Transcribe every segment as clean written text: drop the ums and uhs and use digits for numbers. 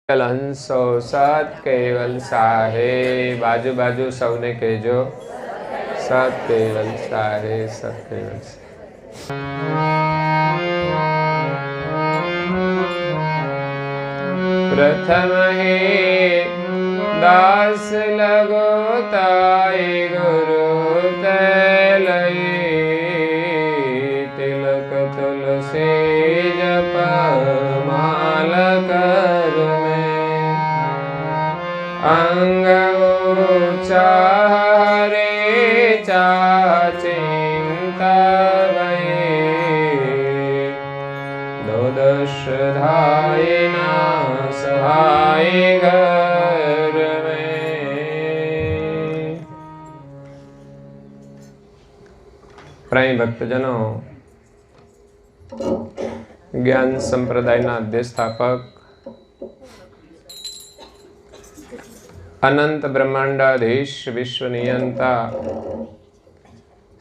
હંસો સત કેવલ સાહે. બાજુ બાજુ સૌને કહેજો સત કેવલ સાહે, સત કેવલ પ્રથમ હે દાસ લગો તાઈ ગુરુ તે લઈ તિલક તુલસી જપ માલ કર અંગ ઉચ્ચારે ચાચિંતવયે દોદશ ધાય ના સહાય ઘર મેં. પ્રાય ભક્તજનો, જ્ઞાન સંપ્રદાયના અધ્યસ્થાપક અનંત બ્રહ્માંડાધીશ વિશ્વ નિયંતા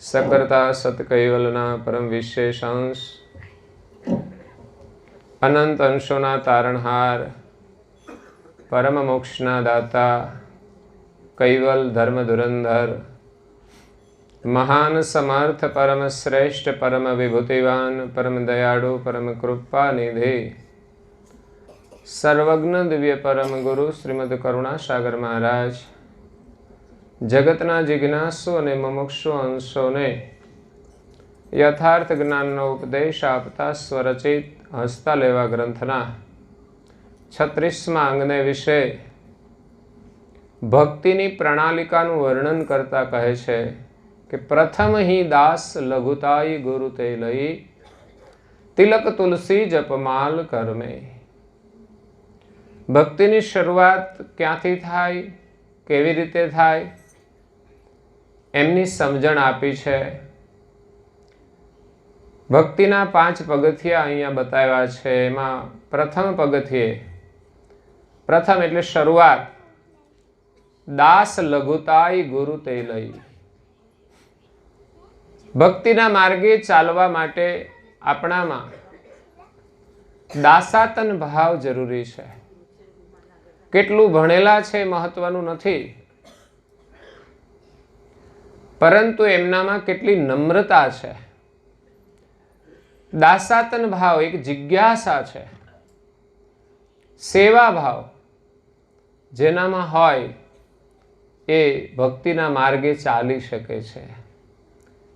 સકર્તા સતકૈવલના પરમ વિશેષ અંશ, અનંત અંશોના તારણહાર, પરમ મોક્ષના દાતા, કૈવલ ધર્મ ધુરંધર, મહાન સમર્થ પરમ શ્રેષ્ઠ પરમ વિભૂતિવાન પરમ દયાળુ પરમ કૃપા નિધિ સર્વજ્ઞ દિવ્ય પરમ ગુરુ શ્રીમદ કરુણાસાગર મહારાજ જગતના જિજ્ઞાસુ અને મુમુક્ષુ અંશોને યથાર્થ જ્ઞાનનો ઉપદેશ આપતા સ્વરચિત હસ્તા લેવા ગ્રંથના 36મા અંગને વિશે ભક્તિની પ્રણાલિકાનું વર્ણન કરતા કહે છે કે પ્રથમ હિ દાસ લઘુતાઈ ગુરુ તે લઈ તિલક તુલસી જપમાલ કરમે. ભક્તિની શરૂઆત ક્યાંથી થાય, કેવી રીતે થાય, એમની સમજણ આપી છે. ભક્તિના 5 પગથિયા અહીંયા બતાવ્યા છે. એમાં પ્રથમ પગથિયે, પ્રથમ એટલે શરૂઆત, દાસ લઘુતાઈ ગુરુ તે લઈ. ભક્તિના માર્ગે ચાલવા માટે આપણામાં દાસાતન ભાવ જરૂરી છે. કેટલું ભણેલા છે મહત્વનું નથી, પરંતુ એમનામાં કેટલી નમ્રતા છે. દાસાતન ભાવ એક જિજ્ઞાસા છે, સેવા ભાવ જેનામાં હોય એ ભક્તિના માર્ગે ચાલી શકે છે.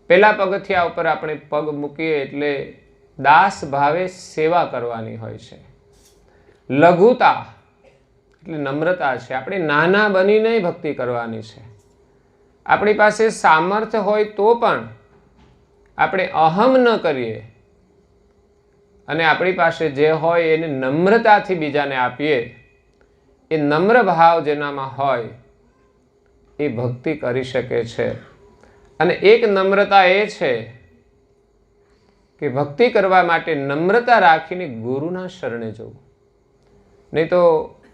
પેલા પગથિયા ઉપર આપણે પગ મૂકીએ એટલે દાસ ભાવે સેવા કરવાની હોય છે. લઘુતા એટલે નમ્રતા છે. આપણે નાના બનીને ભક્તિ કરવાની છે. આપણી પાસે સામર્થ્ય હોય તો પણ આપણે અહમ ન કરીએ અને આપણી પાસે જે હોય એને નમ્રતાથી બીજાને આપીએ. એ નમ્ર ભાવ જેનામાં હોય એ ભક્તિ કરી શકે છે. અને એક નમ્રતા એ છે કે ભક્તિ કરવા માટે નમ્રતા રાખીને ગુરુના શરણે જવું. નહીં તો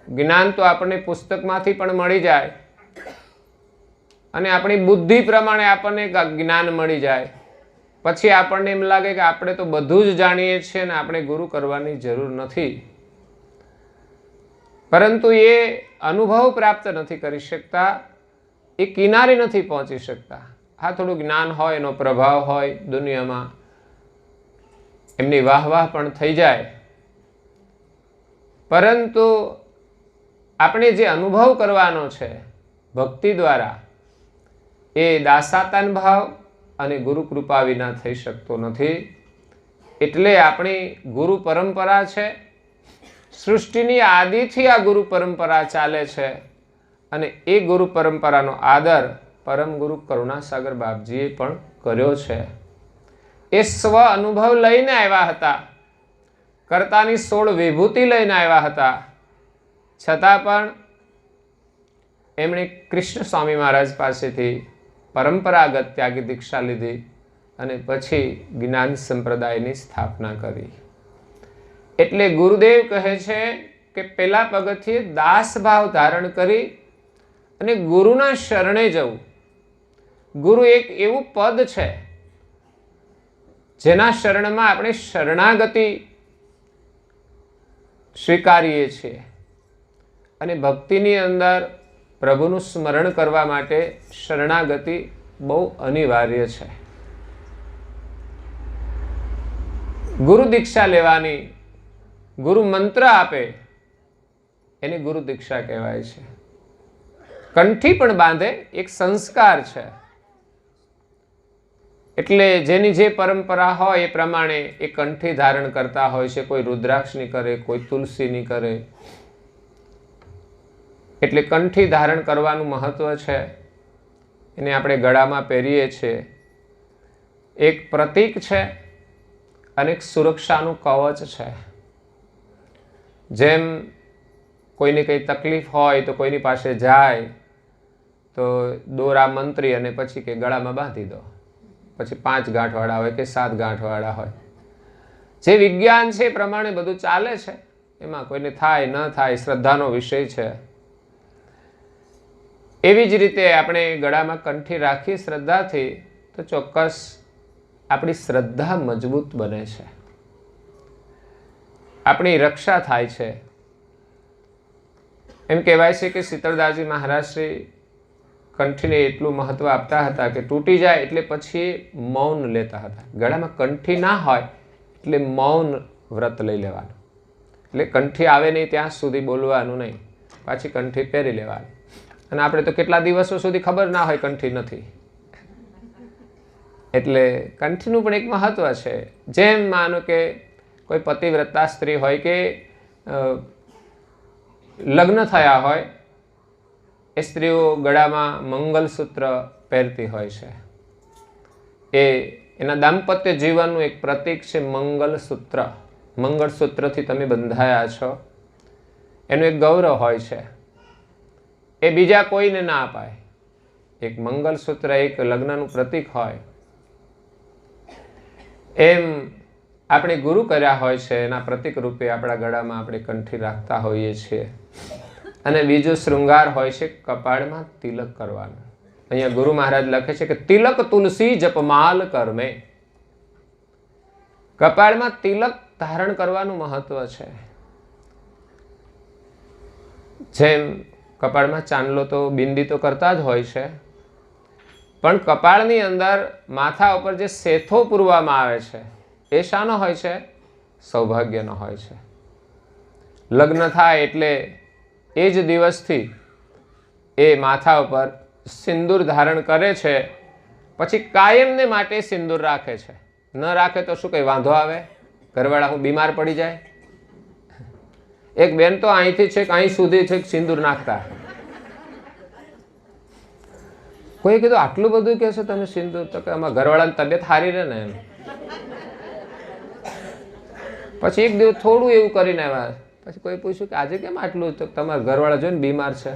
જ્ઞાન તો આપણને પુસ્તકમાંથી પણ મળી જાય અને આપણી બુદ્ધિ પ્રમાણે આપણને જ્ઞાન મળી જાય. પછી આપણને એમ લાગે કે આપણે તો બધું જ જાણીએ છીએ અને આપણે ગુરુ કરવાની જરૂર નથી. પરંતુ એ અનુભવ પ્રાપ્ત નથી કરી શકતા, એ કિનારે નથી પહોંચી શકતા. હા, થોડું જ્ઞાન હોય, એનો પ્રભાવ હોય દુનિયામાં, એમની વાહ પણ થઈ જાય, પરંતુ આપણે જે અનુભવ કરવાનો છે ભક્તિ દ્વારા એ દાસાતન ભાવ અને ગુરુ કૃપા વિના થઈ શકતો નથી. એટલે આપણી ગુરુ પરંપરા છે. સૃષ્ટિની આદિથી આ ગુરુ પરંપરા ચાલે છે અને એ ગુરુ પરંપરાનો આદર પરમ ગુરુ કરુણાસાગર બાપજીએ પણ કર્યો છે. એ સ્વ અનુભવ લઈને આવ્યા હતા, કર્તાની 16 વિભૂતિ લઈને આવ્યા હતા, છતાં પણ એમણે કૃષ્ણ સ્વામી મહારાજ પાસેથી પરંપરાગત ત્યાગી દીક્ષા લીધી અને પછી જ્ઞાન સંપ્રદાયની સ્થાપના કરી. એટલે ગુરુદેવ કહે છે કે પેલા પગથિયે દાસ ભાવ ધારણ કરી અને ગુરુના શરણે જવું. ગુરુ એક એવું પદ છે જેના શરણમાં આપણે શરણાગતિ સ્વીકારીએ છીએ. અને ભક્તિની અંદર પ્રભુનું સ્મરણ કરવા માટે શરણાગતિ બહુ અનિવાર્ય છે. ગુરુ દીક્ષા લેવાની, ગુરુ મંત્ર આપે એની ગુરુ દીક્ષા કહેવાય છે. કંઠી પણ બાંધે એક સંસ્કાર છે. એટલે જેની જે પરંપરા હોય એ પ્રમાણે એ કંઠી ધારણ કરતા હોય છે. કોઈ રુદ્રાક્ષની કરે, કોઈ તુલસીની કરે. એટલે કંઠી ધારણ કરવાનું મહત્વ છે. એને આપણે ગળામાં પહેરીએ છીએ. એક પ્રતીક છે અને એક સુરક્ષાનું કવચ છે. જેમ કોઈને કંઈ તકલીફ હોય તો કોઈની પાસે જાય તો દોરા મંત્રી અને પછી કે ગળામાં બાંધી દો. પછી 5 ગાંઠવાળા હોય કે 7 ગાંઠવાળા હોય. જે વિજ્ઞાન છે એ પ્રમાણે બધું ચાલે છે. એમાં કોઈને થાય ન થાય શ્રદ્ધાનો વિષય છે. એવી જ રીતે આપણે ગળામાં કંઠી રાખી શ્રદ્ધાથી તો ચોક્કસ આપણી શ્રદ્ધા મજબૂત બને છે. આપણી રક્ષા થાય છે. એમ કહેવાય છે કે શીતળદાસજી મહારાજ શ્રી કંઠીને એટલું મહત્વ આપતા હતા કે તૂટી જાય એટલે પછી મૌન લેતા હતા. ગળામાં કંઠી ના હોય એટલે મૌન વ્રત લઈ લેવાનું. એટલે કંઠી આવે નહીં ત્યાં સુધી બોલવાનું નહીં, પાછી કંઠી પહેરી લેવાની. અને આપણે તો કેટલા દિવસો સુધી ખબર ના હોય કંઠી નથી. એટલે કંઠીનું પણ એક મહત્વ છે. જેમ માનો કે કોઈ પતિવ્રતા સ્ત્રી હોય કે લગ્ન થયા હોય, એ સ્ત્રીઓ ગળામાં મંગલસૂત્ર પહેરતી હોય છે. એ એના દાંપત્ય જીવનનું એક પ્રતીક છે મંગલસૂત્ર. મંગળસૂત્રથી તમે બંધાયા છો એનું એક ગૌરવ હોય છે. એ બીજા કોઈને ના અપાય. એક મંગલસૂત્ર એક લગ્નનું પ્રતીક હોય. એમ આપણે ગુરુ કર્યા હોય છે એના પ્રતીક રૂપે આપણા ગળામાં આપણે કંઠી રાખતા હોઈએ છીએ. અને બીજો શૃંગાર હોય છે કપાળમાં તિલક કરવાનું. અહીંયા ગુરુ મહારાજ લખે છે કે તિલક તુલસી જપમાલ કરમે. કપાળમાં તિલક ધારણ કરવાનું મહત્વ છે. જેમ કપાળમાં ચાંદલો તો બિંદી તો કરતા જ હોય છે, પણ કપાળની અંદર માથા ઉપર જે સેથો પૂરવામાં આવે છે એ શાનો હોય છે? સૌભાગ્યનો હોય છે. લગ્ન થાય એટલે એ જ દિવસથી એ માથા ઉપર સિંદૂર ધારણ કરે છે. પછી કાયમને માટે સિંદૂર રાખે છે. ન રાખે તો શું કંઈ વાંધો આવે? ઘરવાળા હું બીમાર પડી જાય? એક બેન તો અહીંથી છે અહીં સુધી છે સિંદૂર નાખતા. કોઈ કીધું આટલું બધું કે છે તમે સિંદૂર? તો કે આમાં ઘરવાળાની તબિયત સારી રહે ને એમ. પછી એક દિવસ થોડું એવું કરીને આવ્યા. પછી કોઈ પૂછ્યું કે આજે કેમ આટલું? તો તમારા ઘરવાળા જોઈને બીમાર છે,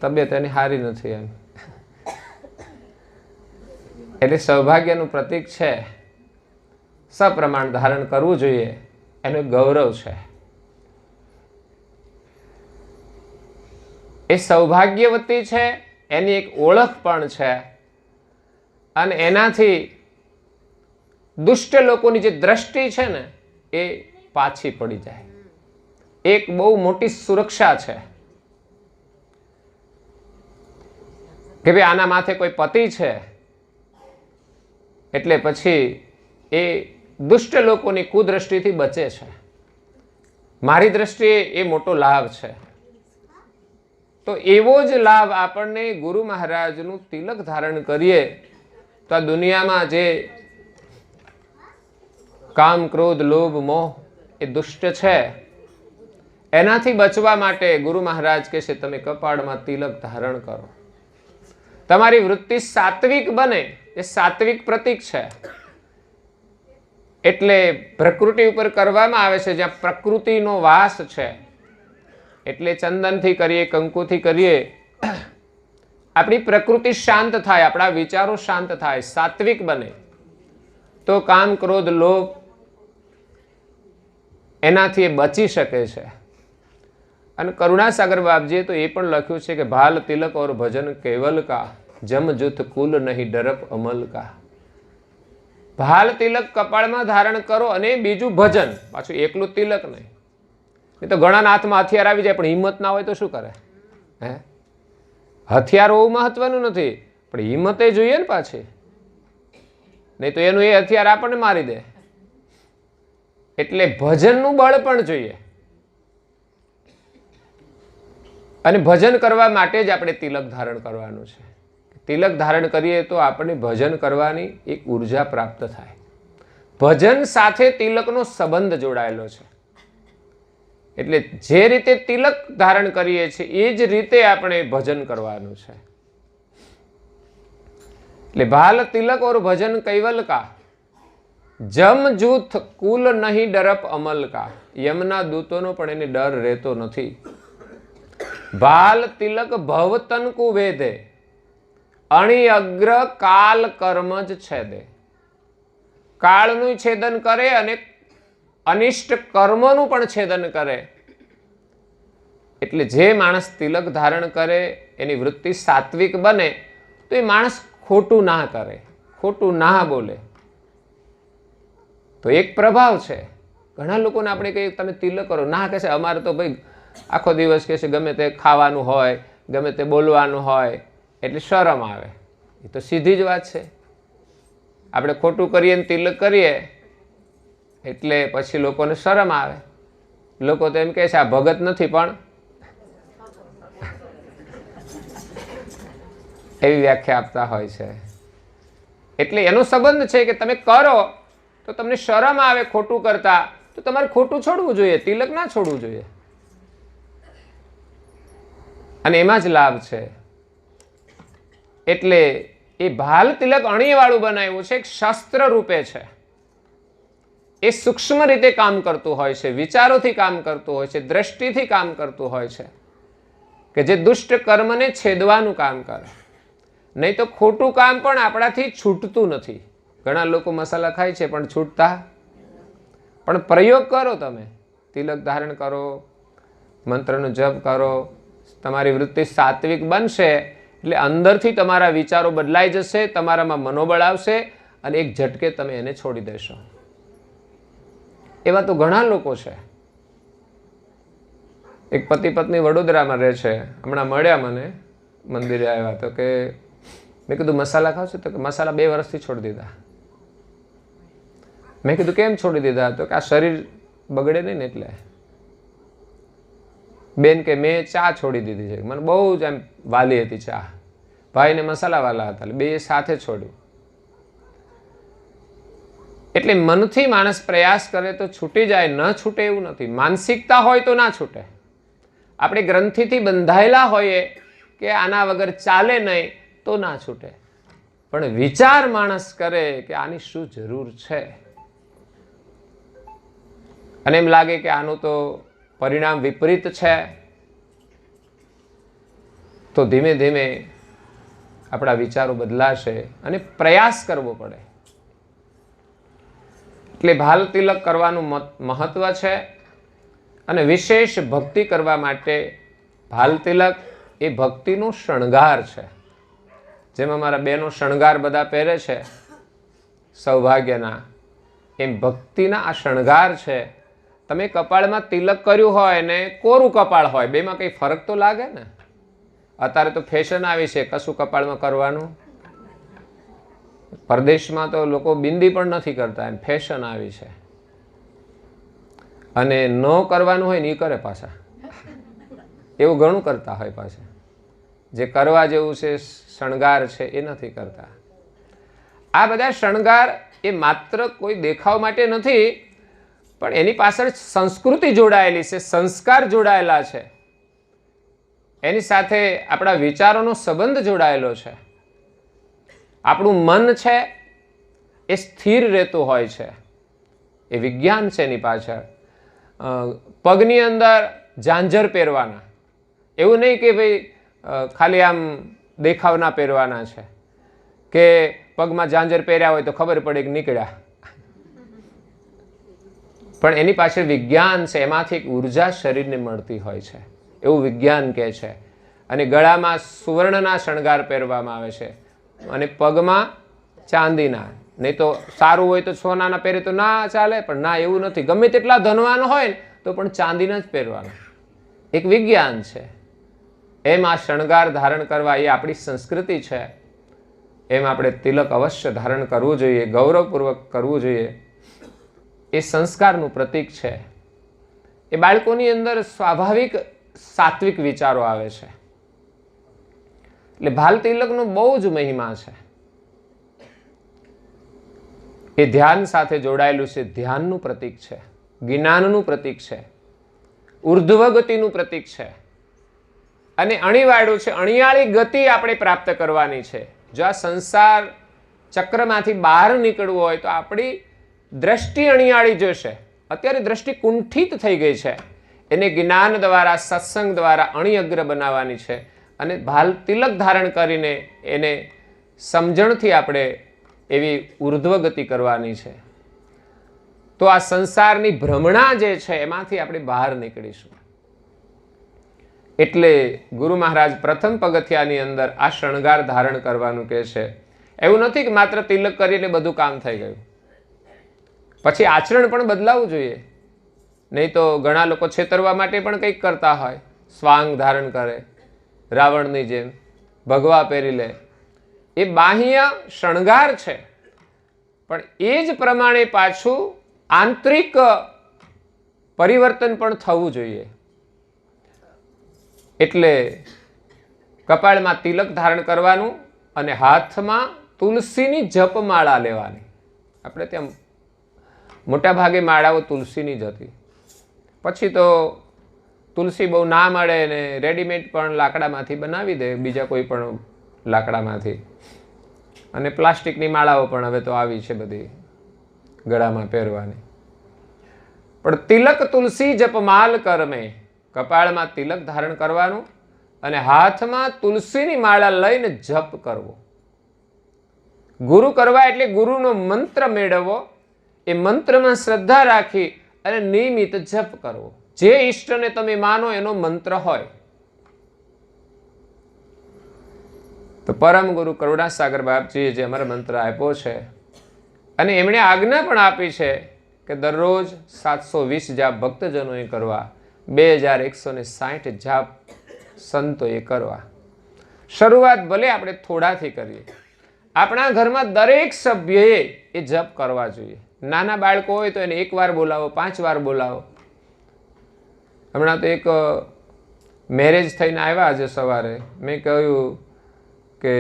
તબિયત એની સારી નથી એમ. એટલે સૌભાગ્યનું પ્રતીક છે. સપ્રમાણ ધારણ કરવું જોઈએ, એનું ગૌરવ છે. એ સૌભાગ્યવતી છે, એની એક ઓળખ પણ છે. અને એનાથી દુષ્ટ લોકોની જે દ્રષ્ટિ છે ને એ પાછી પડી જાય. એક બહુ મોટી સુરક્ષા છે કે ભાઈ આના માથે કોઈ પતિ છે એટલે પછી એ દુષ્ટ લોકોની કુદ્રષ્ટિથી બચે છે. મારી દ્રષ્ટિએ એ મોટો લાભ છે. તો એવો જ લાભ આપણને ગુરુ મહારાજનું તિલક ધારણ કરીએ તો આ દુનિયામાં જે કામ, ક્રોધ, લોભ, મોહ એ દુષ્ટ છે એનાથી બચવા માટે ગુરુ મહારાજ કહે છે તમે કપાળમાં તિલક ધારણ કરો. તમારી વૃત્તિ સાત્વિક બને. એ સાત્વિક પ્રતીક છે. એટલે પ્રકૃતિ ઉપર કરવામાં આવે છે જ્યાં પ્રકૃતિનો વાસ છે. એટલે ચંદનથી કરીએ, કંકુથી કરીએ, આપણી પ્રકૃતિ શાંત થાય, આપણા વિચારો શાંત થાય, સાત્વિક બને. તો કામ, ક્રોધ, લોભ એનાથી એ બચી શકે છે. અને કરુણાસાગર બાપજીએ તો એ પણ લખ્યું છે કે ભાલ તિલક ઓર ભજન કેવલ કા, જમ જુથ કુલ નહીં ડરપ અમલ કા. ભાલ તિલક કપાળમાં ધારણ કરો અને બીજું ભજન. પાછું એકલું તિલક નહીં. એ તો ઘણાના હાથમાં હથિયાર આવી જાય પણ હિંમત ના હોય તો શું કરે? હે, હથિયાર હોવું મહત્વનું નથી, પણ હિંમતે જોઈએ ને પાછી, નહીં તો એનું એ હથિયાર આપણને મારી દે. એટલે ભજનનું બળ પણ જોઈએ. અને ભજન કરવા માટે જ આપણે તિલક ધારણ કરવાનું છે. તિલક ધારણ કરીએ તો આપણને ભજન કરવાની એક ઉર્જા પ્રાપ્ત થાય. ભજન સાથે તિલકનો સંબંધ જોડાયેલો છે. એટલે જે રીતે તિલક ધારણ કરીએ છીએ એ જ રીતે આપણે ભજન કરવાનું છે. એટલે ભાલ તિલક ઓર ભજન કૈવલ કા, જમ જૂથ કુલ નહીં ડરપ અમલ કા. યમના દૂતોનો પણ એને ડર રહેતો નથી. ભાલ તિલક ભવતન કુ વેદે, અણી અગ્ર કાલ કર્મ જ છેદે. કાળનું છેદન કરે અને અનિષ્ટ કર્મનું પણ છેદન કરે. એટલે જે માણસ તિલક ધારણ કરે એની વૃત્તિ સાત્વિક બને તો એ માણસ ખોટું ના કરે, ખોટું ના બોલે. તો એક પ્રભાવ છે. ઘણા લોકોને આપણે કહીએ તમે તિલક કરો, ના કહેશે અમારે તો ભાઈ આખો દિવસ કહેશે ગમે તે ખાવાનું હોય, ગમે તે બોલવાનું હોય, એટલે શરમ આવે. એ તો સીધી જ વાત છે. આપણે ખોટું કરીએ ને તિલક કરીએ એટલે પછી લોકોને શરમ આવે. લોકો તો એમ કહે છે આ ભગત નથી પણ એવી વ્યાખ્યા આપતા હોય છે. એટલે એનો સંબંધ છે કે તમે કરો તો તમને શરમ આવે ખોટું કરતા, તો તમારે ખોટું છોડવું જોઈએ, તિલક ના છોડવું જોઈએ. અને એમાં જ લાભ છે. એટલે એ ભાલ તિલક અણીવાળું બનાવ્યું છે, એક શસ્ત્ર રૂપે છે. એ સૂક્ષ્મ રીતે કામ કરતું હોય છે, વિચારોથી કામ કરતું હોય છે, દ્રષ્ટિથી કામ કરતું હોય છે, કે જે દુષ્ટ કર્મને છેદવાનું કામ કરે. નહીં તો ખોટું કામ પણ આપણાથી છૂટતું નથી. ઘણા લોકો મસાલા ખાય છે પણ છૂટતા. પણ પ્રયોગ કરો, તમે તિલક ધારણ કરો, મંત્રનો જપ કરો, તમારી વૃત્તિ સાત્વિક બનશે એટલે અંદરથી તમારા વિચારો બદલાઈ જશે, તમારામાં મનોબળ આવશે અને એક ઝટકે તમે એને છોડી દેશો. એવા તો ઘણા લોકો છે. એક પતિ પત્ની વડોદરામાં રહે છે, હમણાં મળ્યા મને, મંદિરે આવ્યા તો કે મેં કીધું મસાલા ખાવ છો? તો કે મસાલા 2 વર્ષથી છોડી દીધા. મેં કીધું કેમ છોડી દીધા? તો કે આ શરીર બગડે નહીં ને એટલે. બેન કે મેં ચા છોડી દીધી છે. મને બહુ જ એમ વાલી હતી ચા, ભાઈને મસાલા વાલા હતા, એટલે 2 સાથે છોડ્યું. એટલે મનથી માણસ પ્રયાસ કરે તો છૂટી જાય, ન છૂટે એવું નથી. માનસિકતા હોય તો ના છૂટે. આપણે ગ્રંથિથી બંધાયેલા હોઈએ કે આના વગર ચાલે નહીં તો ના છૂટે. પણ વિચાર માણસ કરે કે આની શું જરૂર છે, અને એમ લાગે કે આનું તો પરિણામ વિપરીત છે, તો ધીમે ધીમે આપણા વિચારો બદલાશે અને પ્રયાસ કરવો પડે. એટલે ભાલ તિલક કરવાનું મહત્વ છે. અને વિશેષ ભક્તિ કરવા માટે ભાલ તિલક એ ભક્તિનો શણગાર છે. જેમ અમારા બહેનો શણગાર બધા પહેરે છે સૌભાગ્યના, એમ ભક્તિના આ શણગાર છે. તમે કપાળમાં તિલક કર્યું હોય ને કોરું કપાળ હોય, બેમાં કંઈ ફરક તો લાગે ને. અત્યારે તો ફેશન આવી છે કશું કપાળમાં કરવાનું. પરદેશમાં તો લોકો બિંદી પણ નથી કરતા, એમ ફેશન આવી છે. અને ન કરવાનું હોય ને એ કરે પાછા, એવું ઘણું કરતા હોય પાછા. જે કરવા જેવું છે શણગાર છે એ નથી કરતા. આ બધા શણગાર એ માત્ર કોઈ દેખાવ માટે નથી, પણ એની પાછળ સંસ્કૃતિ જોડાયેલી છે, સંસ્કાર જોડાયેલા છે, એની સાથે આપણા વિચારોનો સંબંધ જોડાયેલો છે. આપણું મન છે એ સ્થિર રહેતું હોય છે, એ વિજ્ઞાન છે એની પાછળ. પગની અંદર ઝાંઝર પહેરવાના, એવું નહીં કે ભાઈ ખાલી આમ દેખાવના પહેરવાના છે, કે પગમાં ઝાંઝર પહેર્યા હોય તો ખબર પડે કે નીકળ્યા. પણ એની પાછળ વિજ્ઞાન છે, એમાંથી એક ઉર્જા શરીરને મળતી હોય છે, એવું વિજ્ઞાન કહે છે. અને ગળામાં સુવર્ણના શણગાર પહેરવામાં આવે છે અને પગમાં ચાંદીના. નહીં તો સારું હોય તો સોનાના પહેરે તો ના ચાલે, પણ ના એવું નથી. ગમે તેટલા ધનવાન હોય ને તો પણ ચાંદીના જ પહેરવાના, એક વિજ્ઞાન છે. એમ આ શણગાર ધારણ કરવા એ આપણી સંસ્કૃતિ છે. એમ આપણે તિલક અવશ્ય ધારણ કરવું જોઈએ, ગૌરવપૂર્વક કરવું જોઈએ. એ સંસ્કારનું પ્રતીક છે. એ બાળકોની અંદર સ્વાભાવિક સાત્વિક વિચારો આવે છે. એટલે ભાલ તિલકનો બહુ જ મહિમા છે. એ ધ્યાન સાથે જોડાયેલું છે, ધ્યાનનું પ્રતીક છે, જ્ઞાનનું પ્રતીક છે, ઉર્ધ્વ ગતિનું પ્રતીક છે અને અણીવાળું છે. અણિયાળી ગતિ આપણે પ્રાપ્ત કરવાની છે. જો આ સંસાર ચક્રમાંથી બહાર નીકળવું હોય તો આપણી દ્રષ્ટિ અણિયાળી જોશે. અત્યારે દ્રષ્ટિ કુંઠિત થઈ ગઈ છે. એને જ્ઞાન દ્વારા, સત્સંગ દ્વારા અણિઅગ્ર બનાવવાની છે અને ભાલ તિલક ધારણ કરીને એને સમજણથી આપણે એવી ઉર્ધ્વ ગતિ કરવાની છે. તો આ સંસારની ભ્રમણા જે છે એમાંથી આપણે બહાર નીકળીશું. એટલે ગુરુ મહારાજ પ્રથમ પગથિયાની અંદર આ શણગાર ધારણ કરવાનું કહે છે. એવું નથી કે માત્ર તિલક કરી એટલે બધું કામ થઈ ગયું. પછી આચરણ પણ બદલાવવું જોઈએ. નહીં તો ઘણા લોકો છેતરવા માટે પણ કંઈક કરતા હોય. સ્વાંગ ધારણ કરે, રાવણની જેમ ભગવા પહેરી લે. એ બાહ્ય શણગાર છે, પણ એ જ પ્રમાણે પાછું આંતરિક પરિવર્તન પણ થવું જોઈએ. એટલે કપાળમાં તિલક ધારણ કરવાનું અને હાથમાં તુલસીની જપમાળા લેવાની. આપણે ત્યાં મોટા ભાગે માળાઓ તુલસીની જ હતી. પછી તો તુલસી બહુ ના મળે ને રેડીમેડ પણ લાકડામાંથી બનાવી દે, બીજા કોઈ પણ લાકડામાંથી. અને પ્લાસ્ટિકની માળાઓ પણ હવે તો આવી છે બધી ગળામાં પહેરવાની. પણ તિલક તુલસી જપમાલ કરમે, કપાળમાં તિલક ધારણ કરવાનું અને હાથમાં તુલસીની માળા લઈને જપ કરવો. ગુરુ કરવા એટલે ગુરુનો મંત્ર મેળવવો. એ મંત્રમાં શ્રદ્ધા રાખી અને નિયમિત જપ કરવો. જે ઈષ્ટને તમે માનો એનો મંત્ર હોય. તો પરમ ગુરુ કરુણાસાગર બાપજીએ જે અમારો મંત્ર આપ્યો છે અને એમણે આજ્ઞા પણ આપી છે કે દરરોજ 720 જાપ ભક્તજનોએ કરવા, 2160 જાપ સંતોએ કરવા. શરૂઆત ભલે આપણે થોડાથી કરીએ. આપણા ઘરમાં દરેક સભ્યએ એ જપ કરવા જોઈએ. નાના બાળકો હોય તો એને 1 વાર બોલાવો, 5 વાર બોલાવો. હમણાં તો એક મેરેજ થઈને આવ્યા આજે સવારે. મેં કહ્યું કે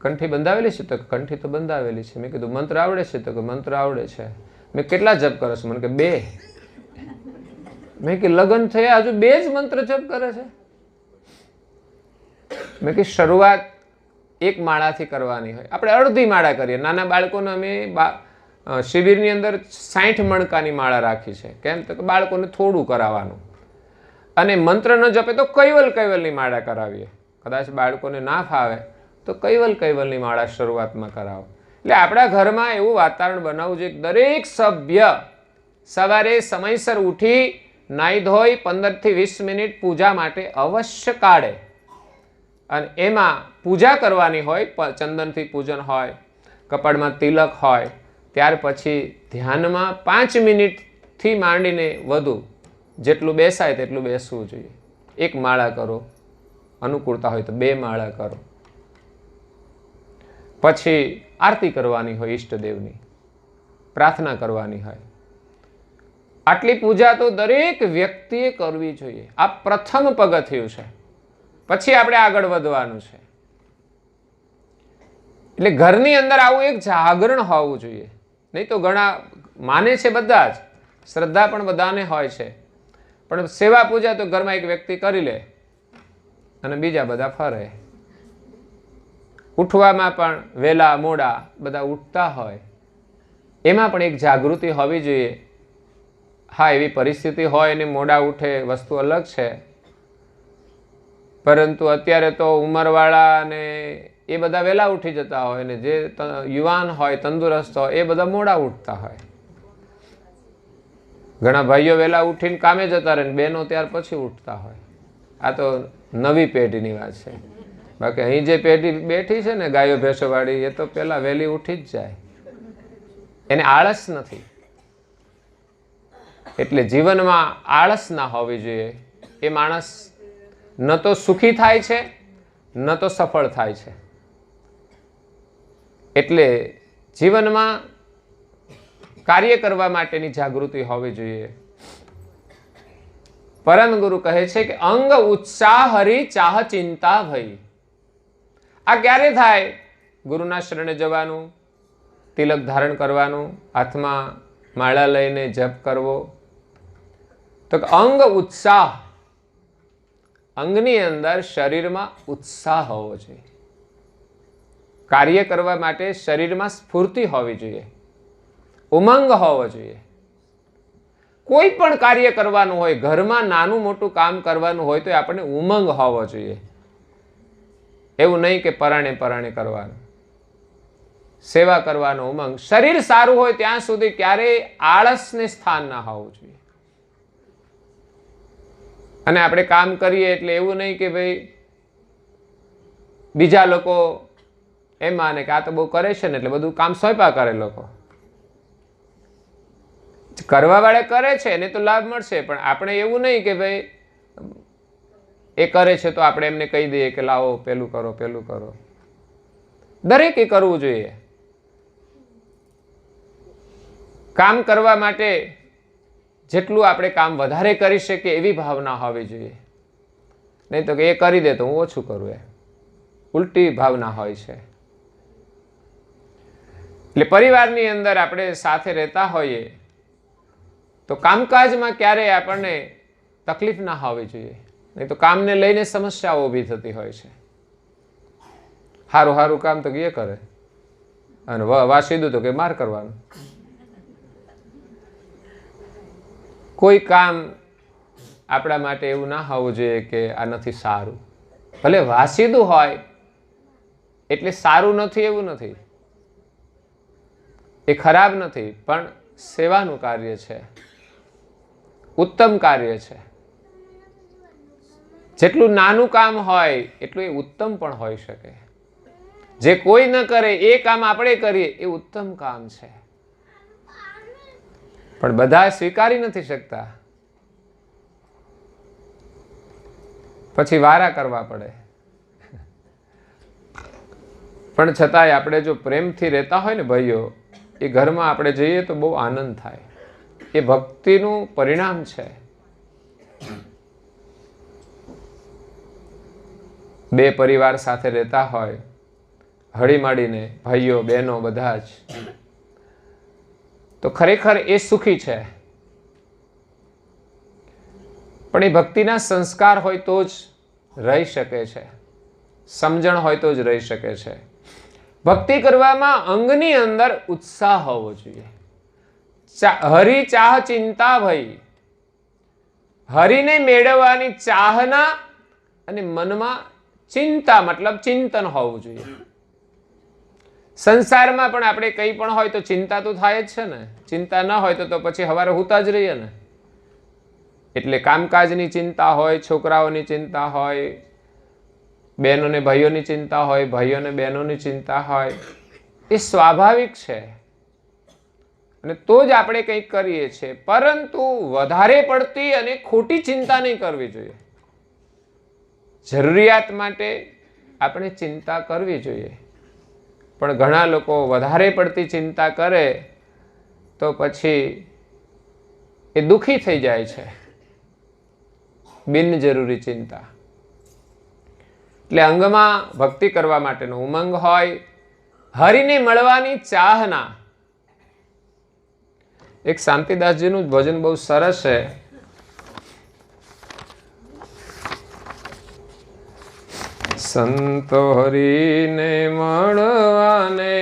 કંઠી બંધાવેલી છે? તો કંઠી તો બંધાવેલી છે. મેં કીધું મંત્ર આવડે છે? તો કે મંત્ર આવડે છે. મેં કેટલા જપ કરો છો? મને કે 2. મેં કે લગ્ન થયા હજુ 2 જ મંત્ર જપ કરે છે? મેં કે શરૂઆત 1 માળાથી કરવાની હોય. આપણે અડધી માળા કરીએ. નાના બાળકોને અમે શિબિરની અંદર 60 મણકાની માળા રાખી છે. કેમ? તો કે બાળકોને થોડું કરાવવાનું. અને મંત્ર ન જપે તો કૈવલની માળા કરાવીએ. કદાચ બાળકોને ના ફાવે તો કૈવલની માળા શરૂઆતમાં કરાવો. એટલે આપણા ઘરમાં એવું વાતાવરણ બનાવવું જોઈએ. દરેક સભ્ય સવારે સમયસર ઉઠી નાહી ધોઈ 15 થી 20 મિનિટ પૂજા માટે અવશ્ય કાઢે. અને એમાં પૂજા કરવાની હોય, ચંદનથી પૂજન હોય, કપાળમાં તિલક હોય. ત્યાર પછી ધ્યાનમાં 5 મિનિટથી માંડીને વધુ જેટલું બેસાય તેટલું બેસવું જોઈએ. 1 માળા કરો, અનુકૂળતા હોય તો 2 માળા કરો. પછી આરતી કરવાની હોય, ઈષ્ટદેવની પ્રાર્થના કરવાની હોય. આટલી પૂજા તો દરેક વ્યક્તિએ કરવી જોઈએ. આ પ્રથમ પગથિયું છે. પછી આપણે આગળ વધવાનું છે. એટલે ઘરની અંદર આવું એક જાગરણ હોવું જોઈએ. નહીં તો ઘણા માને છે, બધા જ શ્રદ્ધા પણ બધાને હોય છે, પણ સેવા પૂજા તો ઘરમાં એક વ્યક્તિ કરી લે અને બીજા બધા ફરે. ઉઠવામાં પણ વહેલા મોડા બધા ઉઠતા હોય. એમાં પણ એક જાગૃતિ હોવી જોઈએ. હા, એવી પરિસ્થિતિ હોય ને મોડા ઉઠે વસ્તુ અલગ છે, પરંતુ અત્યારે તો ઉંમરવાળા ને એ બધા વહેલા ઉઠી જતા હોય ને જે યુવાન હોય, તંદુરસ્ત હોય, એ બધા મોડા ઉઠતા હોય. ઘણા ભાઈઓ વહેલા ઉઠીને કામે જતા રહે ને બહેનો ત્યાર પછી ઉઠતા હોય. આ તો નવી પેઢીની વાત છે. બાકી અહીં જે પેઢી બેઠી છે ને ગાયો ભેંસો વાળી, એ તો પેલા વહેલી ઉઠી જ જાય. એને આળસ નથી. એટલે જીવનમાં આળસ ના હોવી જોઈએ. એ માણસ ન તો સુખી થાય છે ન તો સફળ થાય છે. એટલે જીવનમાં કાર્ય કરવા માટેની જાગૃતિ હોવી જોઈએ. પરમ ગુરુ કહે છે કે અંગ ઉત્સાહ હરી ચાહ ચિંતા ભઈ. આ ક્યારે થાય? ગુરુના શરણે જવાનું, તિલક ધારણ કરવાનું, હાથમાં માળા લઈને જપ કરવો. તો અંગ ઉત્સાહ, અંગની અંદર શરીરમાં ઉત્સાહ હોવો જોઈએ. કાર્ય કરવા માટે શરીરમાં સ્ફૂર્તિ હોવી જોઈએ, ઉમંગ હોવો જોઈએ. કોઈ પણ કાર્ય કરવાનું હોય, ઘરમાં નાનું મોટું કામ કરવાનું હોય તો આપણને ઉમંગ હોવો જોઈએ. એવું નહીં કે પરાણે પરાણે કરવાનું. સેવા કરવાનો ઉમંગ. શરીર સારું હોય ત્યાં સુધી ક્યારેય આળસને સ્થાન ના હોવું જોઈએ. અને આપણે કામ કરીએ એટલે એવું નહીં કે ભાઈ બીજા લોકો એમ માને કે આ તો બહુ કરે છે ને એટલે બધું કામ સોંપ્યા કરે. લોકો કરવા વાળા કરે છે એને તો લાભ મળશે, પણ આપણે એવું નહીં કે ભાઈ એ કરે છે તો આપણે એમને કહી દઈએ કે લાવો પેલું કરો પેલું કરો. દરેકે કરવું જોઈએ. કામ કરવા માટે જેટલું આપણે કામ વધારે કરી શકીએ એવી ભાવના હોવી જોઈએ. નહીં તો કે એ કરી દે તો હું ઓછું કરું, એ ઉલટી ભાવના હોય છે. એટલે પરિવારની અંદર આપણે સાથે રહેતા હોઈએ તો કામકાજમાં ક્યારેય આપણને તકલીફ ના હોવી જોઈએ. નહીં તો કામને લઈને સમસ્યાઓ ઊભી થતી હોય છે. સારું સારું કામ તો એ કરે અને વાસીદું તો કે માર કરવાનું. કોઈ કામ આપણા માટે એવું ના હોવું જોઈએ કે આ નથી સારું. ભલે વાસીદું હોય એટલે સારું નથી એવું નથી, એ ખરાબ નથી, પણ સેવાનું કાર્ય છે, ઉત્તમ કાર્ય છે. જેટલું નાનું કામ હોય એટલું એ ઉત્તમ પણ હોઈ શકે. જે કોઈ ન કરે એ કામ આપણે કરીએ એ ઉત્તમ કામ છે, પણ બધા સ્વીકારી નથી શકતા. પછી વારા કરવા પડે. પણ છતાંય આપણે જો પ્રેમથી રહેતા હોય ને ભાઈઓ, એ ઘરમાં આપણે જઈએ તો બહુ આનંદ થાય. એ ભક્તિનું પરિણામ છે. બે પરિવાર સાથે રહેતા હોય હળીમાળીને, ભાઈઓ બહેનો બધા જ, તો ખરેખર એ સુખી છે. પણ એ ભક્તિના સંસ્કાર હોય તો જ રહી શકે છે, સમજણ હોય તો જ રહી શકે છે. ભક્તિ કરવામાં અંગની અંદર ઉત્સાહ હોવો જોઈએ. હરિ ચાહ ચિંતા ભઈ. હરિને મેળવવાની ચાહના અને મનમાં ચિંતા મતલબ ચિંતન હોવું જોઈએ. સંસારમાં પણ આપણે કંઈ પણ હોય તો ચિંતા તો થાય જ છે ને. ચિંતા ન હોય તો પછી સવારે હુતા જ રહીએ ને. એટલે કામકાજની ચિંતા હોય, છોકરાઓની ચિંતા હોય, બહેનોને ભાઈઓની ચિંતા હોય, ભાઈઓને બહેનોની ચિંતા હોય. એ સ્વાભાવિક છે અને તો જ આપણે કંઈક કરીએ છીએ. પરંતુ વધારે પડતી અને ખોટી ચિંતા નહીં કરવી જોઈએ. જરૂરિયાત માટે આપણે ચિંતા કરવી જોઈએ. પણ ઘણા લોકો વધારે પડતી ચિંતા કરે તો પછી એ દુઃખી થઈ જાય છે. બિનજરૂરી ચિંતા. એટલે અંગમાં ભક્તિ કરવા માટેનો ઉમંગ હોય, હરિને મળવાની ચાહના. એક શાંતિદાસજીનું ભજન બહુ સરસ છે. સંતો હરિને મળવાને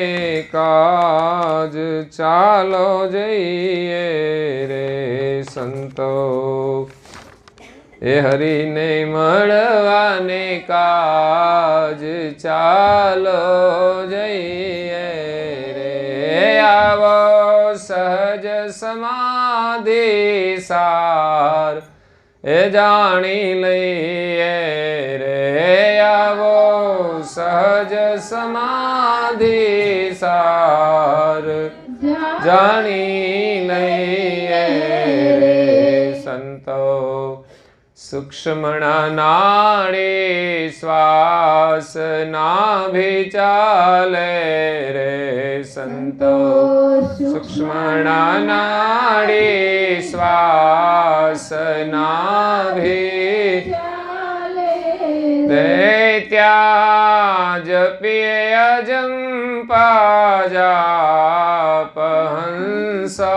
કાજ ચાલો જઈએ રે સંતો. એ હરિને મળવાને કાજ ચાલો જઈએ રે. આવો સહજ સમાધિ સાર એ જાણી લઈએ રે. આવો સહજ સમાધિ સાર જાણી લઈએ રે. સૂક્ષ્મણા નાડી શ્વાસ નાભી ચાલે રે સંતો. સૂક્ષ્મણા નાડી શ્વાસ નાભી ત્યાં જપીએ અજંપા જાપ હંસો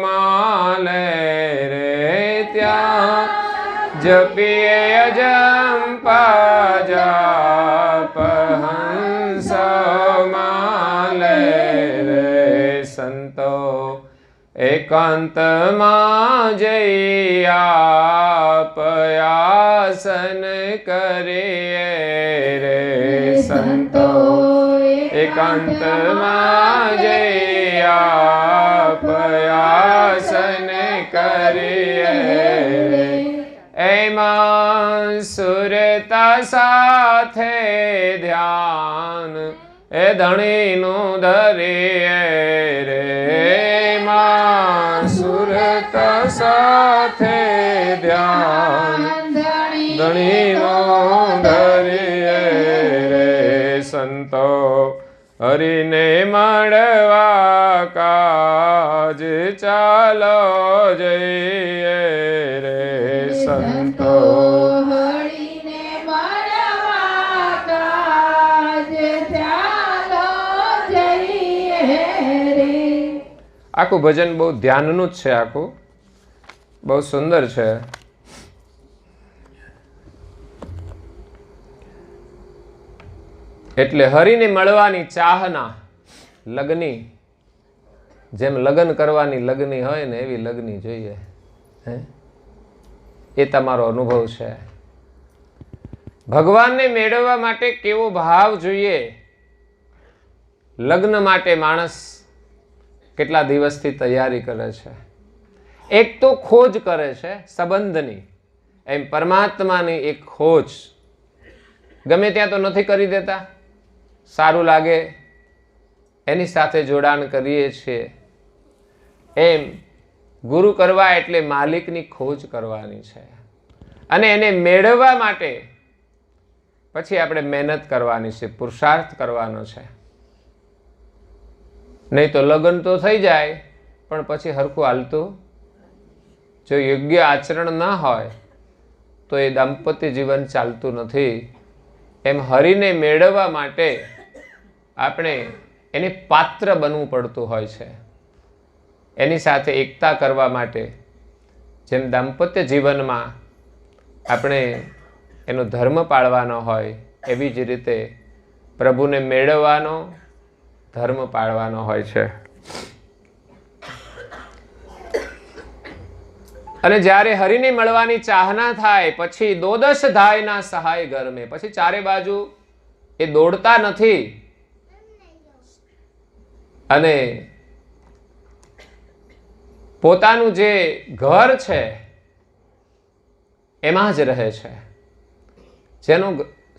માલે રે. ત્યાં જપીએ અજંપા જાપ હંસો માલે રે સંતો. એકાંતમાં જઈ આપ આસન કરીએ રે સંતો. એકાંતમાં જઈ આપ આસન કરીએ રે. એમાં સુરતા સાથે ધ્યાન એ ધણીનું ધરીએ રે. સુરતા સાથે ધ્યાન ધણીનું ધરીએ રે સંતો. હરિને મળવા કાજ ચાલો જઈએ રે સંતો. હરિને મળવા કાજ ચાલો જઈએ રે. આખું ભજન બહુ ધ્યાનનું જ છે, આખું બહુ સુંદર છે. એટલે હરિને મળવાની ચાહના લગની, જેમ લગ્ન કરવાની લગની હોય ને એવી લગની જોઈએ. એ તમારો અનુભવ છે. ભગવાનને મેળવવા માટે કેવો ભાવ જોઈએ? લગ્ન માટે માણસ કેટલા દિવસથી તૈયારી કરે છે. એક તો ખોજ કરે છે સંબંધની, એમ પરમાત્માની એક ખોજ. ગમે ત્યાં તો નથી કરી દેતા, સારું લાગે એની સાથે જોડાણ કરીએ છીએ. એમ ગુરુ કરવા એટલે માલિકની ખોજ કરવાની છે, અને એને મેળવવા માટે પછી આપણે મહેનત કરવાની છે, પુરુષાર્થ કરવાનો છે. નહીં તો લગ્ન તો થઈ જાય પણ પછી હરખું હાલતું, જો યોગ્ય આચરણ ના હોય તો એ દાંપત્ય જીવન ચાલતું નથી. એમ હરિને મેળવવા માટે આપણે એને પાત્ર બનવું પડતું હોય છે. એની સાથે એકતા કરવા માટે જેમ દાંપત્ય જીવનમાં આપણે એનો ધર્મ પાળવાનો હોય, એવી જ રીતે પ્રભુને મેળવવાનો ધર્મ પાળવાનો હોય છે. અને જ્યારે હરિને મળવાની ચાહના થાય પછી દોદશ ધાયના સહાય ઘર મેં, પછી ચારે બાજુ એ દોડતા નથી અને પોતાનું જે ઘર છે એમાં જ રહે છે. જેનો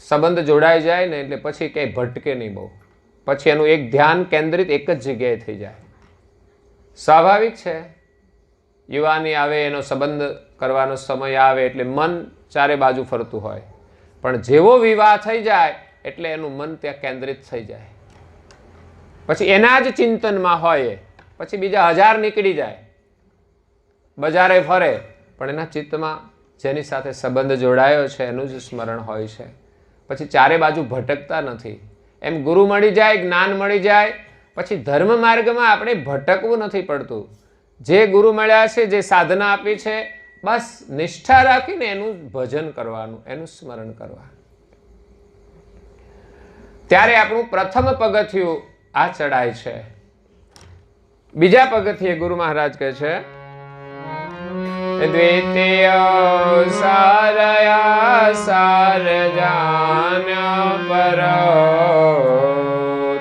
સંબંધ જોડાઈ જાય ને એટલે પછી ક્યાંય ભટકે નહીં બહુ. પછી એનું એક ધ્યાન કેન્દ્રિત એક જ જગ્યાએ થઈ જાય. સ્વાભાવિક છે, યુવાની આવે, એનો સંબંધ કરવાનો સમય આવે એટલે મન ચારે બાજુ ફરતું હોય, પણ જેવો વિવાહ થઈ જાય એટલે એનું મન ત્યાં કેન્દ્રિત થઈ જાય. પછી એના જ ચિંતનમાં હોય. પછી બીજા 1000 નીકળી જાય, બજારે ફરે, પણ એના ચિત્તમાં જેની સાથે સંબંધ જોડાયો છે એનું જ સ્મરણ હોય છે. પછી ચારે બાજુ ભટકતા નથી. એમ ગુરુ મળી જાય, જ્ઞાન મળી જાય, પછી ધર્મ માર્ગમાં આપણે ભટકવું નથી પડતું. જે ગુરુ મળ્યા છે, જે સાધના આપી છે, બસ નિષ્ઠા રાખીને એનું ભજન કરવાનું, એનું સ્મરણ કરવાનું. ત્યારે આપણું પ્રથમ પગથિયું આ ચડાય છે. બીજા પગથિયે ગુરુ મહારાજ કહે છે, દ્વિતીય સારયા સાર જાન્ય પર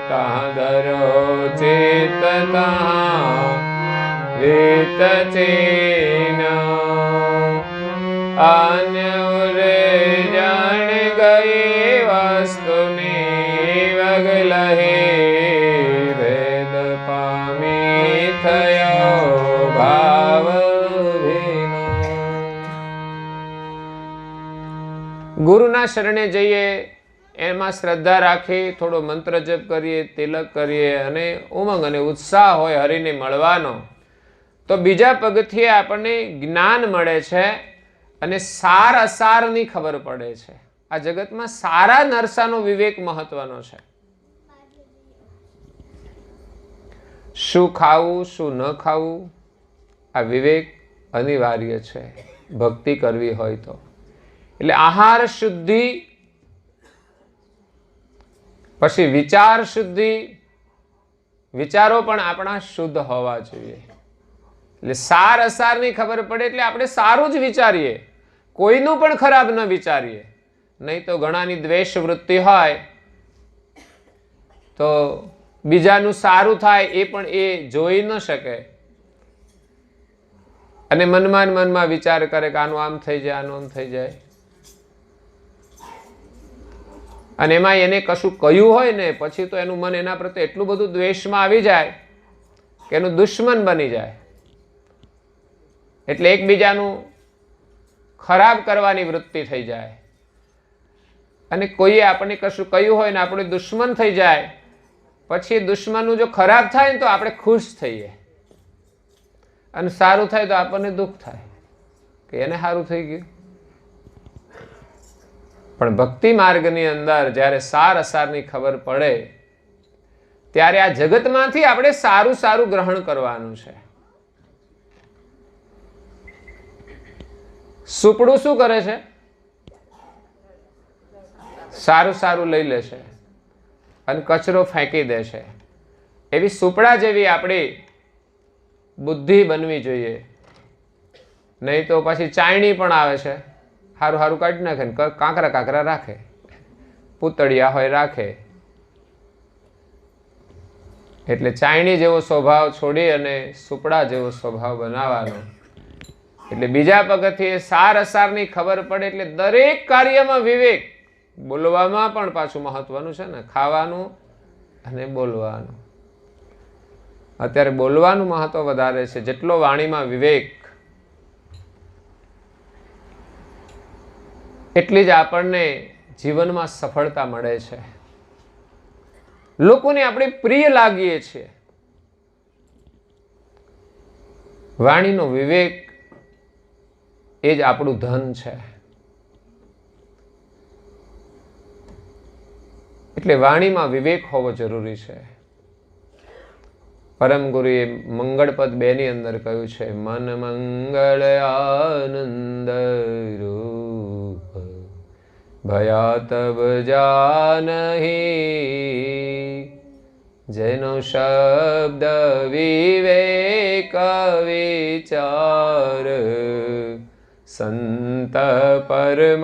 તાદરો ચેતતા વિતચીન અન્યુરે જાણ ગઈ વસ્તુની વગલહી ભેદ પામી થયો ભાવ ભીનો. ગુરુના શરણે જઈએ, એમાં શ્રદ્ધા રાખી, થોડો મંત્ર જપ કરીએ, તિલક કરીએ અને ઉમંગ અને ઉત્સાહ હોય હરિને મળવાનો, તો બીજા પગથિયે આપણને જ્ઞાન મળે છે અને સાર અસારની ખબર પડે છે. આ જગતમાં સારા નરસાનો વિવેક મહત્વનો છે. શું ખાવું શું ન ખાવું, આ વિવેક અનિવાર્ય છે ભક્તિ કરવી હોય તો. એટલે આહાર શુદ્ધિ, પછી વિચાર શુદ્ધિ, વિચારો પણ આપણા શુદ્ધ હોવા જોઈએ. એટલે સાર અસારની ખબર પડે એટલે આપણે સારું જ વિચારીએ, કોઈનું પણ ખરાબ ન વિચારીએ. નહીં તો ઘણાની દ્વેષ વૃત્તિ હોય તો બીજાનું સારું થાય એ પણ એ જોઈ ન શકે અને મનમાં વિચાર કરે કે આનું આમ થઈ જાય, આનું આમ થઈ જાય. અને એમાં એને કશું કહ્યું હોય ને પછી તો એનું મન એના પ્રત્યે એટલું બધું દ્વેષમાં આવી જાય કે એનું દુશ્મન બની જાય. એટલે એકબીજાનું ખરાબ કરવાની વૃત્તિ થઈ જાય. અને કોઈએ આપણને કશું કહ્યું હોય ને આપણે દુશ્મન થઈ જાય, પછી દુશ્મનનું જો ખરાબ થાય ને તો આપણે ખુશ થઈએ અને સારું થાય તો આપણને દુઃખ થાય કે એને સારું થઈ ગયું. પણ ભક્તિ માર્ગની અંદર જ્યારે સાર અસારની ખબર પડે ત્યારે આ જગતમાંથી આપણે સારું સારું ગ્રહણ કરવાનું છે. સુપડું શું કરે છે? સારું સારું લઈ લેશે અને કચરો ફેંકી દેશે. એવી સુપડા જેવી આપણી બુદ્ધિ બનવી જોઈએ. નહીં તો પછી ચાયણી પણ આવે છે, સારું સારું કાઢી નાખે ને કાંકરા રાખે, પૂતળિયા હોય રાખે. એટલે ચાયણી જેવો સ્વભાવ છોડી અને સુપડા જેવો સ્વભાવ બનાવવાનો. એટલે બીજા પગથિયે સાર અસારની ખબર પડે એટલે દરેક કાર્યમાં વિવેક. બોલવામાં પણ પાછું મહત્વનું છે ને, ખાવાનું અને બોલવાનું. અત્યારે બોલવાનું મહત્વ વધારે છે. જેટલો વાણીમાં વિવેક એટલી જ આપણને જીવનમાં સફળતા મળે છે. લોકોને આપણે પ્રિય લાગીએ છીએ. વાણીનો વિવેક એ જ આપણું ધન છે. એટલે વાણીમાં વિવેક હોવો જરૂરી છે. પરમ ગુરુએ મંગળપદ 2 ની અંદર કહ્યું છે, મન મંગળ આનંદ રૂપ ભયા તબ જાનહી જેનો શબ્દ વિવેક વિચાર સંત પરમાણહી.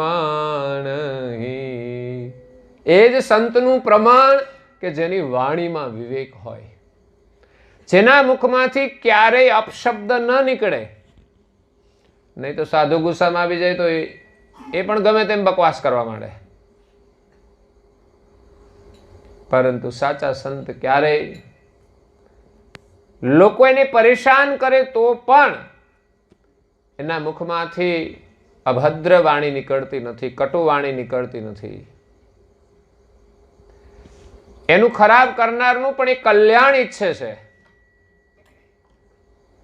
એ જ સંતનું પ્રમાણ કે જેની વાણીમાં વિવેક હોય, જેના મુખમાંથી ક્યારેય અપશબ્દ ન નીકળે. નહીં તો સાધુ ગુસ્સામાં આવી જાય તો એ પણ ગમે તેમ બકવાસ કરવા માંડે. પરંતુ સાચા સંત ક્યારેય લોકો એને પરેશાન કરે તો પણ એના મુખમાંથી અભદ્ર વાણી નીકળતી નથી, કટુ વાણી નીકળતી નથી. એનું ખરાબ કરનારનું પણ એ કલ્યાણ ઈચ્છે છે.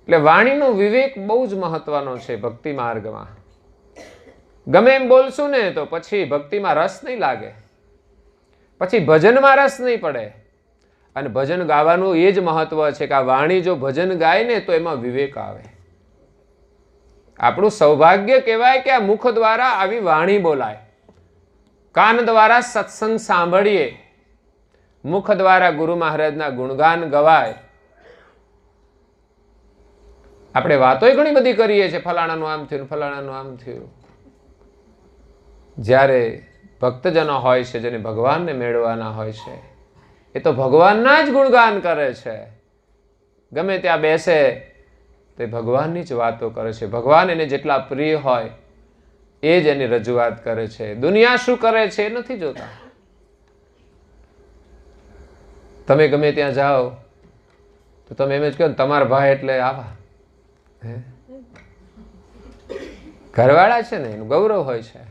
એટલે વાણીનો વિવેક બહુ જ મહત્વનો છે ભક્તિ માર્ગમાં. ગમે એમ બોલશું ને તો પછી ભક્તિમાં રસ નહીં લાગે, પછી ભજનમાં રસ નહીં પડે. અને ભજન ગાવાનું એ જ મહત્વ છે કે આ વાણી જો ભજન ગાય ને તો એમાં વિવેક આવે. આપણું સૌભાગ્ય કહેવાય કે આ મુખ દ્વારા આવી વાણી બોલાય, કાન દ્વારા સત્સંગ સાંભળીએ, મુખ દ્વારા ગુરુ મહારાજના ગુણગાન ગવાય. આપણે વાતોય ઘણી બધી કરીએ છીએ, ફલાણાનું આમ થયું, ફલાણાનું આમ થયું. જ્યારે ભક્તજનો હોય છે જેને ભગવાનને મેળવાના હોય છે, એ તો ભગવાનના જ ગુણગાન કરે છે. ગમે ત્યાં બેસે તે ભગવાનની જ વાતો કરે છે. ભગવાન એને જેટલા પ્રિય હોય એ જ એની રજૂઆત કરે છે. દુનિયા શું કરે છે એ નથી જોતા. તમે ગમે ત્યાં જાઓ તો તમે એમ જ કહો ને તમારા ભાઈ એટલે આવા, ઘરવાળા છે ને એનું ગૌરવ હોય છે.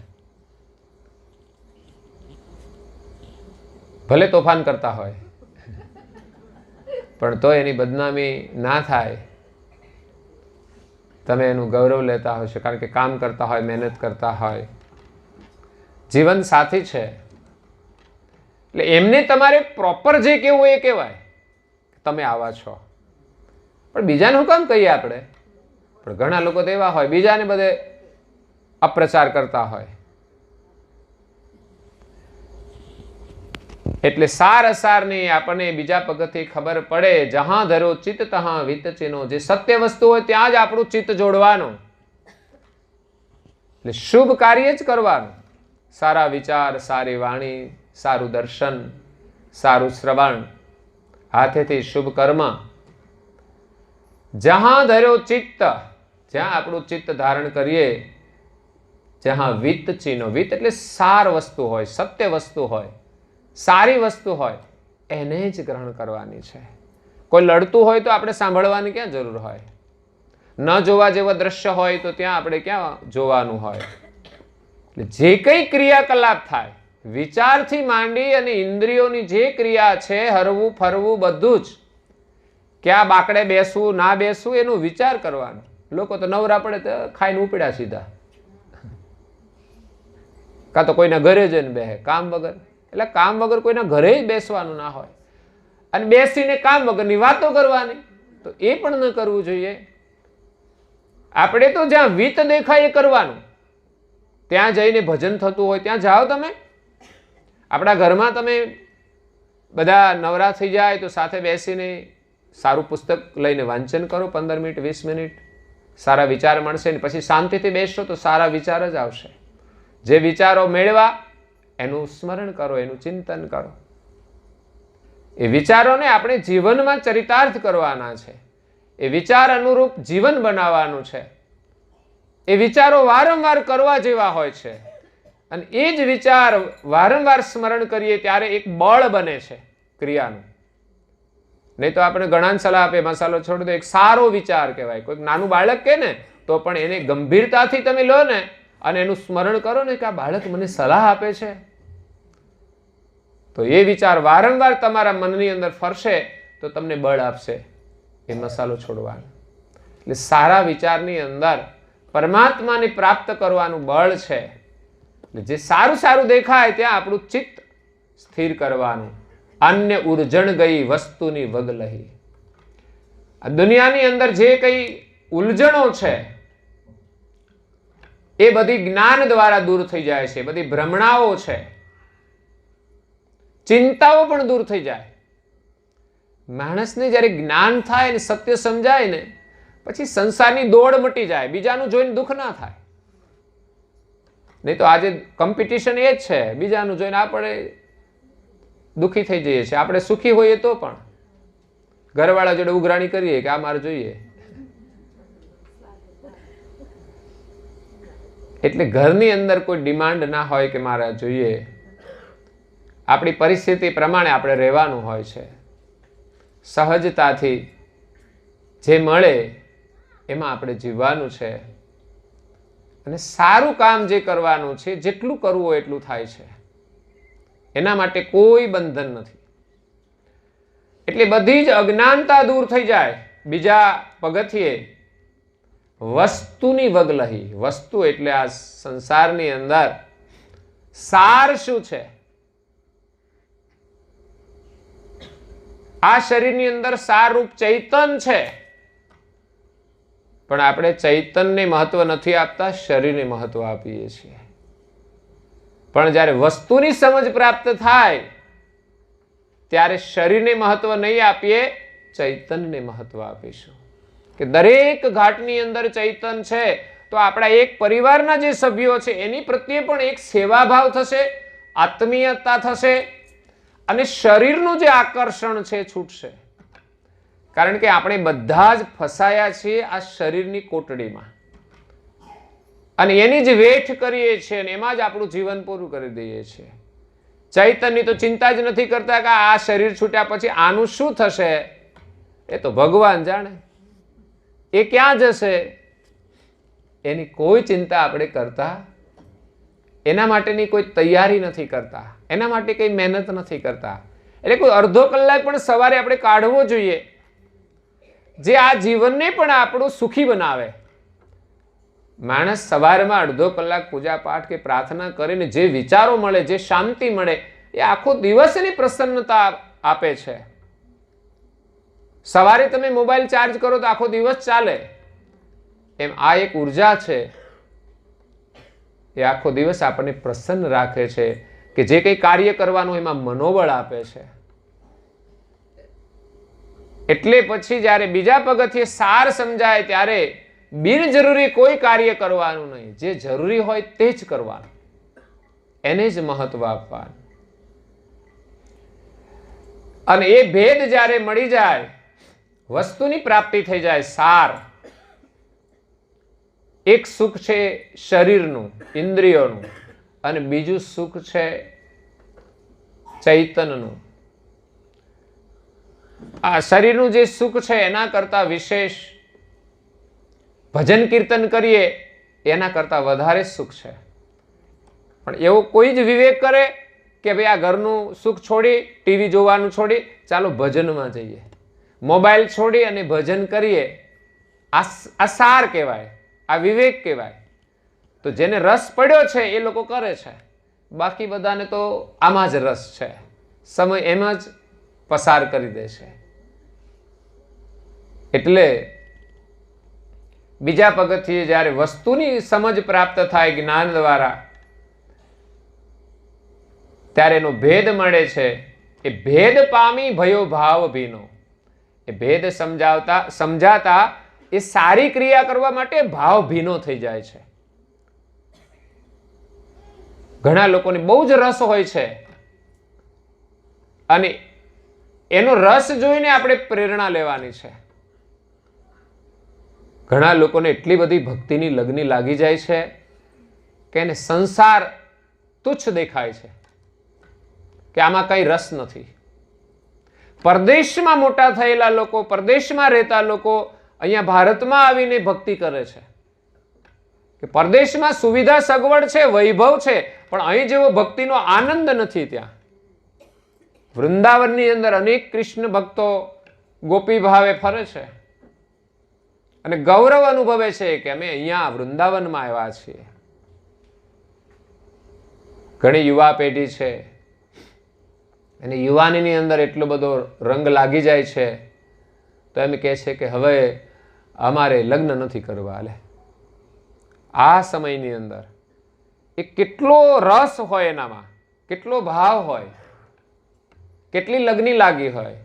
ભલે તોફાન કરતા હોય પણ તો એની બદનામી ના થાય, તમે એનું ગૌરવ લેતા હશો, કારણ કે કામ કરતા હોય, મહેનત કરતા હોય, જીવન સાથી છે. એટલે એમને તમારે પ્રોપર જે કહેવું એ કહેવાય, તમે આવા છો. પણ બીજાને હું કામ કહીએ આપણે? પણ ઘણા લોકો તો એવા હોય, બીજાને બધે અપ્રચાર કરતા હોય. એટલે સાર અસારની આપણને બીજા પગથી ખબર પડે, જહાં ધરો ચિત્ત તહાં વિત ચિનો. જે સત્ય વસ્તુ હોય ત્યાં જ આપણું ચિત્ત જોડવાનું, એટલે શુભ કાર્ય જ કરવાનું. સારા વિચાર, સારી વાણી, સારું દર્શન, સારું શ્રવણ, હાથેથી શુભ કર્મ. જહાં ધર્યો ચિત્ત, જ્યાં આપણું ચિત્ત ધારણ કરીએ, જહાં વિત ચિનો. વિત એટલે સાર વસ્તુ હોય, સત્ય વસ્તુ હોય, સારી વસ્તુ હોય, એને જ ગ્રહણ કરવાની છે. કોઈ લડતું હોય તો આપણે સાંભળવાની ક્યાં જરૂર હોય? ન જોવા જેવા દ્રશ્ય હોય તો ત્યાં આપણે ક્યાં જોવાનું હોય? એટલે જે કઈ ક્રિયાકલાપ થાય, વિચારથી માંડી અને ઇન્દ્રિયોની જે ક્રિયા છે, હરવું ફરવું બધું જ, ક્યાં બાકડે બેસવું ના બેસવું એનો વિચાર કરવાનો. લોકો તો નવરા પડે તો ખાઈને ઉપડ્યા સીધા, કાં તો કોઈના ઘરે જઈને બેસે કામ વગર. એટલે કામ વગર કોઈના ઘરે જ બેસવાનું ના હોય, અને બેસીને કામ વગરની વાતો કરવાની, તો એ પણ ન કરવું જોઈએ. આપણે તો જ્યાં વિત દેખાય એ કરવાનું. ત્યાં જઈને ભજન થતું હોય ત્યાં જાઓ તમે. આપણા ઘરમાં તમે બધા નવરા થઈ જાય તો સાથે બેસીને સારું પુસ્તક લઈને વાંચન કરો, 15 મિનિટ 20 મિનિટ, સારા વિચાર મળશે. ને પછી શાંતિથી બેસશો તો સારા વિચાર જ આવશે. જે વિચારો મેળવા એનું સ્મરણ કરો, એનું ચિંતન કરો. એ વિચારોને આપણે જીવનમાં ચરિતાર્થ કરવાના છે, એ વિચાર અનુરૂપ જીવન બનાવવાનું છે. એ વિચારો વારંવાર કરવા જેવા હોય છે, અને એ જ વિચાર વારંવાર સ્મરણ કરીએ ત્યારે એક બળ બને છે ક્રિયાનું. નહીં તો આપણે ઘણા સલાહ આપે, મસાલો છોડી દો, એક સારો વિચાર કહેવાય. કોઈક નાનું બાળક કે ને તો પણ એને ગંભીરતાથી તમે લો ને અને એનું સ્મરણ કરો ને કે આ બાળક મને સલાહ આપે છે, તો એ વિચાર વારંવાર તમારા મનની અંદર ફરશે તો તમને બળ આપશે એ મસાલો છોડવાનો. એટલે સારા વિચારની અંદર પરમાત્માને પ્રાપ્ત કરવાનું બળ છે. એટલે જે સારું સારું દેખાય ત્યાં આપણું ચિત્ત સ્થિર કરવાનું. અન્ય ઉર્જણ ગઈ વસ્તુની વગ લહી. આ દુનિયાની અંદર જે કઈ ઉલઝણો છે એ બધી જ્ઞાન દ્વારા દૂર થઈ જાય છે. બધી ભ્રમણાઓ છે, ચિંતાઓ પણ દૂર થઈ જાય. માણસને જ્યારે જ્ઞાન થાય ને સત્ય સમજાય ને પછી સંસારની દોડ મટી જાય, બીજાનું જોઈને દુઃખ ના થાય. નહીં તો આજે કોમ્પિટિશન એ જ છે, બીજાનું જોઈને આપણે દુઃખી થઈ જઈએ છીએ. આપણે સુખી હોઈએ તો પણ ઘરવાળા જોડે ઉઘરાણી કરીએ કે આ મારે જોઈએ. એટલે ઘરની અંદર કોઈ ડિમાન્ડ ના હોય કે મારે જોઈએ. આપણી પરિસ્થિતિ પ્રમાણે આપણે રહેવાનું હોય છે. સહજતાથી જે મળે એમાં આપણે જીવવાનું છે, અને સારું કામ જે કરવાનું છે, જેટલું કરવું હોય એટલું થાય છે. એના માટે કોઈ બંધન નથી. એટલે બધી જ અજ્ઞાનતા દૂર થઈ જાય. બીજા પગથિયે વસ્તુની વગ લહી. વસ્તુ એટલે આ સંસારની અંદર સાર શું છે? આ શરીરની અંદર સારરૂપ ચૈતન છે, પણ આપણે ચૈતનને મહત્વ નથી આપતા, શરીરને મહત્વ આપીએ છીએ. પણ જ્યારે વસ્તુની સમજ પ્રાપ્ત થાય ત્યારે શરીરને મહત્વ નહીં આપીએ, ચૈતનને મહત્વ આપીશું. કે દરેક ઘાટની અંદર ચૈતન છે તો આપણા એક પરિવારના જે સભ્યો છે એની પ્રત્યે પણ એક સેવાભાવ થશે, આત્મીયતા થશે, અને શરીરનું જે આકર્ષણ છે છૂટશે. કારણ કે આપણે બધા જ ફસાયા છીએ આ શરીરની કોટડીમાં, અને એની જ વેઠ કરીએ છીએ અને એમાં જ આપણું જીવન પૂરું કરી દઈએ છીએ. ચૈતન્યની તો ચિંતા જ નથી કરતા કે આ શરીર છૂટ્યા પછી આનું શું થશે, એ તો ભગવાન જાણે, એ ક્યાં જશે, એની કોઈ ચિંતા આપણે કરતા એના માટેની કોઈ તૈયારી નથી કરતા, એના માટે કંઈ મહેનત નથી કરતા. એટલે કોઈ અડધો કલાક પણ સવારે આપણે કાઢવો જોઈએ, જે આ જીવનને પણ આપણું સુખી બનાવે. માણસ સવારમાં અડધો કલાક પૂજા પાઠ કે પ્રાર્થના કરીને જે વિચારો મળે, જે શાંતિ મળે, એ આખો દિવસની પ્રસન્નતા આપે છે. સવારે તમે મોબાઈલ ચાર્જ કરો તો આખો દિવસ ચાલે, એમ આ એક ઉર્જા છે, એ આખો દિવસ આપણને પ્રસન્ન રાખે છે, કે જે કંઈ કાર્ય કરવાનું એમાં મનોબળ આપે છે. એટલે પછી જ્યારે બીજા પગથિયે સાર સમજાય ત્યારે બિનજરૂરી કોઈ કાર્ય કરવાનું નહીં, જે જરૂરી હોય તે જ કરવાનું, એને જ મહત્વ આપવાનું. અને એ ભેદ જ્યારે મળી જાય, વસ્તુની પ્રાપ્તિ થઈ જાય, સાર. એક સુખ છે શરીરનું, ઇન્દ્રિયોનું, અને બીજું સુખ છે ચૈતનનું. આ શરીરનું જે સુખ છે એના કરતા વિશેષ ભજન કીર્તન કરીએ એના કરતા વધારે સુખ છે. પણ એવો કોઈ જ વિવેક કરે કે ભાઈ આ ઘરનું સુખ છોડી, ટીવી જોવાનું છોડી, ચાલો ભજનમાં જઈએ, મોબાઈલ છોડી અને ભજન કરીએ, આ સાર કહેવાય, આ વિવેક કહેવાય. તો જેને રસ પડ્યો છે એ લોકો કરે છે, બાકી બધાને તો આમાં જ રસ છે, સમય એમાં જ પસાર કરી દે છે. એટલે બીજા પગથિયે જ્યારે વસ્તુની સમજ પ્રાપ્ત થાય જ્ઞાન દ્વારા, ત્યારે એનો ભેદ મળે છે. એ ભેદ પામી ભયો ભાવ ભીનો. એ ભેદ સમજાતા એ સારી ક્રિયા કરવા માટે ભાવ ભીનો થઈ જાય છે. ઘણા લોકોને બહુ જ રસ હોય છે, અને એનો રસ જોઈને આપણે પ્રેરણા લેવાની છે. ઘણા લોકોને એટલી બધી ભક્તિની લગ્ની લાગી જાય છે કે એને સંસાર તુચ્છ દેખાય છે, કે આમાં કઈ રસ નથી. પરદેશમાં મોટા થયેલા લોકો, પરદેશમાં રહેતા લોકો અહીંયા ભારતમાં આવીને ભક્તિ કરે છે, કે પરદેશમાં સુવિધા સગવડ છે, વૈભવ છે, પણ અહીં જેવો ભક્તિનો આનંદ નથી. ત્યાં વૃંદાવનની અંદર અનેક કૃષ્ણ ભક્તો ગોપી ભાવે ફરે છે અને ગૌરવ અનુભવે છે કે અમે અહીંયા વૃંદાવનમાં આવ્યા છીએ. ઘણી યુવા પેઢી છે અને યુવાનીની અંદર એટલો બધો રંગ લાગી જાય છે તો એમ કહે છે કે હવે અમારે લગ્ન નથી કરવા. લે, આ સમયની અંદર એ કેટલો રસ હોય, એનામાં કેટલો ભાવ હોય, કેટલી લગ્ની લાગી હોય,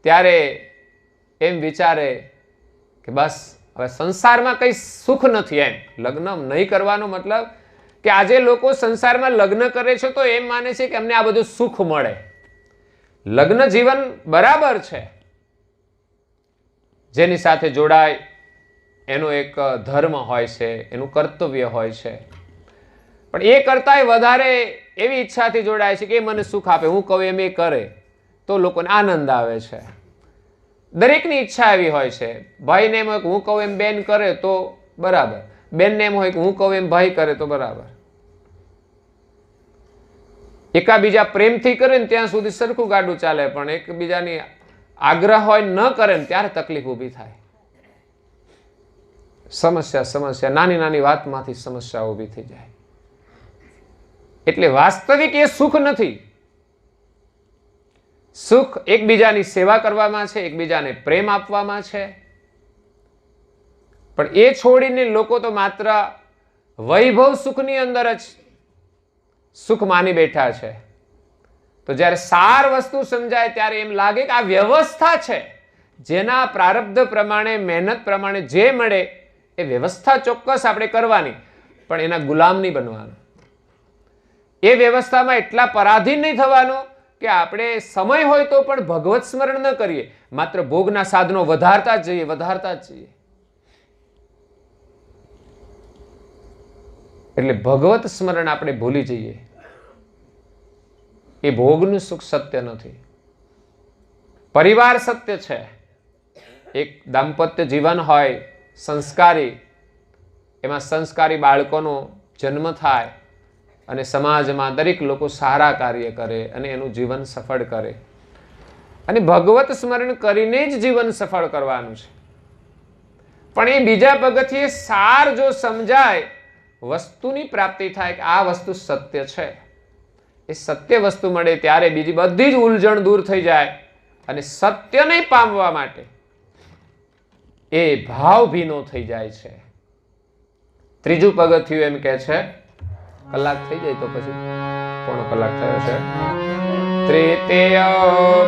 ત્યારે એમ વિચારે કે બસ હવે સંસારમાં કઈ સુખ નથી. એમ લગ્ન નહીં કરવાનો મતલબ કે આજે લોકો સંસારમાં લગ્ન કરે છે તો એમ માને છે કે અમને આ બધું સુખ મળે. લગ્ન જીવન બરાબર છે, જેની સાથે જોડાય એનો એક ધર્મ હોય છે, એનું કર્તવ્ય હોય છે, પણ એ કરતાંય વધારે એવી ઈચ્છાથી જોડાય છે કે એ મને સુખ આપે, હું કહું એમ એ કરે તો લોકોને આનંદ આવે છે. દરેકની ઈચ્છા એવી હોય છે. ભાઈને એમ હોય કે હું કહું એમ બેન કરે તો બરાબર, બેનને એમ હોય કે હું કહું એમ ભાઈ કરે તો બરાબર. એકાબીજા પ્રેમથી કરે ને ત્યાં સુધી સરખું ગાડું ચાલે, પણ એકબીજાની આગ્રહ હોય ન કરે ને ત્યારે તકલીફ ઊભી થાય. સમસ્યા નાની નાની વાતમાંથી સમસ્યા ઊભી થઈ જાય. એટલે વાસ્તવિક એ સુખ નથી. સુખ એકબીજાની સેવા કરવામાં છે, એકબીજાને પ્રેમ આપવામાં છે. પણ એ છોડીને લોકો તો માત્ર વૈભવ સુખની અંદર જ સુખ માની બેઠા છે. તો જ્યારે સાર વસ્તુ સમજાય ત્યારે એમ લાગે કે આ વ્યવસ્થા છે, જેના પ્રારબ્ધ પ્રમાણે, મહેનત પ્રમાણે જે મળે એ વ્યવસ્થા ચોક્કસ આપણે કરવાની, પણ એના ગુલામ નહીં બનવાનું. એ વ્યવસ્થામાં એટલા પરાધીન નહીં થવાનું કે આપણે સમય હોય તો પણ ભગવત સ્મરણ ન કરીએ, માત્ર ભોગના સાધનો વધારતા જ જઈએ. એટલે ભગવત સ્મરણ આપણે ભૂલી જઈએ. એ ભોગનું સુખ સત્ય નથી, પરિવાર સત્ય છે. એક દાંપત્ય જીવન હોય સંસ્કારી, એમાં સંસ્કારી બાળકોનો જન્મ થાય, અને સમાજમાં દરેક લોકો સારા કાર્ય કરે અને એનું જીવન સફળ કરે. અને ભગવત સ્મરણ કરીને જ જીવન સફળ કરવાનું છે. પણ એ બીજા પગથિયે સાર જો સમજાય, વસ્તુની પ્રાપ્તિ થાય કે આ વસ્તુ સત્ય છે, એ સત્ય વસ્તુ મળે ત્યારે બીજી બધી જ ઉલઝણ દૂર થઈ જાય અને સત્યને પામવા માટે એ ભાવ ભીનો થઈ જાય છે. ત્રીજું પગથિયું એમ કે છે, કલાક થઈ જાય તો પછી પોણો કલાક થયો છે. તૃતીય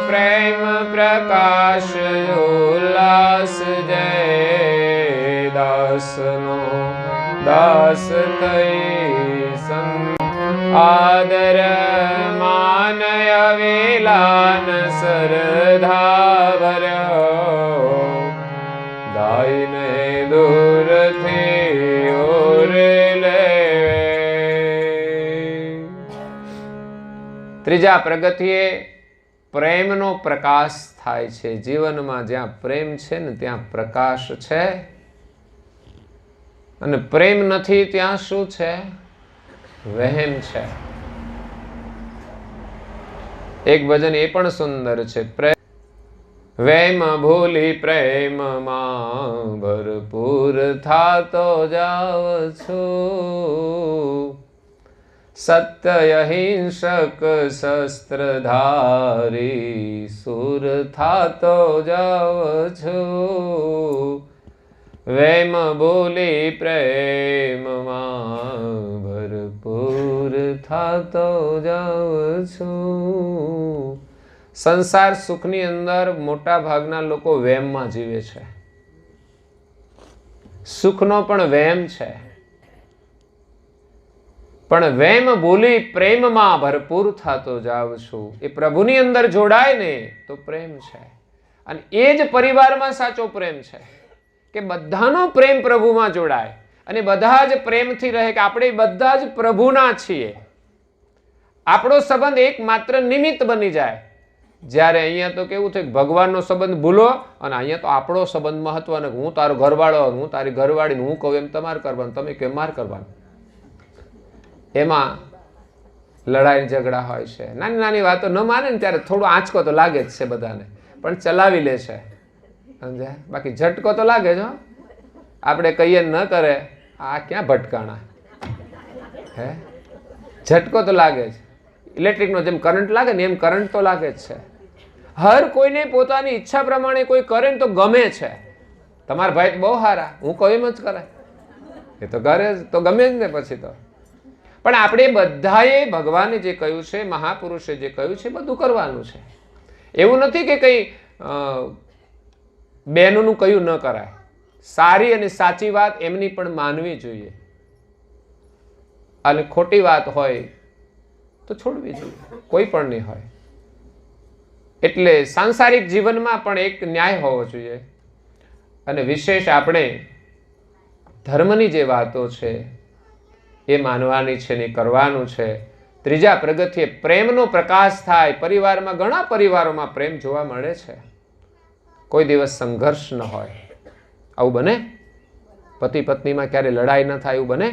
પ્રેમ પ્રકાશ ઉલ્લાસ જય દાસનો દાસ થઈ આદર માનય વેલાન સરધા ભર્યો દાઈને દૂરથી ઓરે લે. ત્રીજા પ્રગતિએ પ્રેમનો પ્રકાશ થાય છે. જીવનમાં જ્યાં પ્રેમ છે ને ત્યાં પ્રકાશ છે, અને પ્રેમ નથી ત્યાં શું છે? વહેમ છે. એક ભજન એ પણ સુંદર છે, વહેમ ભૂલી પ્રેમમાં ભરપૂર થાતો જાવ છું, સત્ય હિંસક શસ્ત્રધારી સુર થાતો જાવ છું, વહેમ ભૂલી પ્રેમમાં ભરપૂર થાતો જાવ છું. સંસાર સુખની અંદર મોટા ભાગના લોકો વહેમમાં જીવે છે. સુખનો પણ વહેમ છે, પણ વહેમ ભૂલી પ્રેમમાં ભરપૂર થાતો જાવ છું. એ પ્રભુની અંદર જોડાય ને તો પ્રેમ છે, અને એ જ પરિવારમાં સાચો પ્રેમ છે કે બધાનો પ્રેમ પ્રભુમાં જોડાય અને બધા જ પ્રેમથી રહે કે આપણે બધા જ પ્રભુના છીએ. આપણો સંબંધ એકમાત્ર નિમિત્ત બની જાય. જ્યારે અહીંયા તો કેવું થાય, ભગવાનનો સંબંધ ભૂલો અને અહીંયા તો આપણો સંબંધ મહત્વનો, હું તારો ઘરવાળો, હું તારી ઘરવાળી, હું કહું એમ તમારે કરવાનું, તમે કેમ માર કરવાનું. એમાં લડાઈ ઝઘડા હોય છે. નાની નાની વાતો ન માને ને ત્યારે થોડો આંચકો તો લાગે જ છે બધાને, પણ ચલાવી લે છે. સમજાય? બાકી ઝટકો તો લાગે જ. આપણે કહીએ ન કરે, આ ક્યાં ભટકાણા હે? ઝટકો તો લાગે જ. ઇલેક્ટ્રિકનો જેમ કરંટ લાગે ને એમ કરંટ તો લાગે જ છે. હર કોઈને પોતાની ઈચ્છા પ્રમાણે કોઈ કરે ને તો ગમે છે. તમારા ભાઈ બહુ સારા, હું કહું એમ જ કરે, એ તો કરે તો ગમે જ ને પછી તો. પણ આપણે બધાએ ભગવાને જે કહ્યું છે, મહાપુરુષે જે કહ્યું છે, બધું કરવાનું છે. એવું નથી કે કંઈ બહેનોનું કયું ન કરાય. સારી અને સાચી વાત એમની પણ માનવી જોઈએ, અને ખોટી વાત હોય તો છોડવી જોઈએ, કોઈ પણ નહીં હોય. એટલે સાંસારિક જીવનમાં પણ એક ન્યાય હોવો જોઈએ, અને વિશેષ આપણે ધર્મની જે વાતો છે એ માનવાની છે ને કરવાનું છે. ત્રીજા પ્રગતિએ પ્રેમનો પ્રકાશ થાય. પરિવારમાં ઘણા પરિવારોમાં પ્રેમ જોવા મળે છે, કોઈ દિવસ સંઘર્ષ ન હોય. આવું બને? પતિ પત્નીમાં ક્યારે લડાઈ ન થાય એવું બને?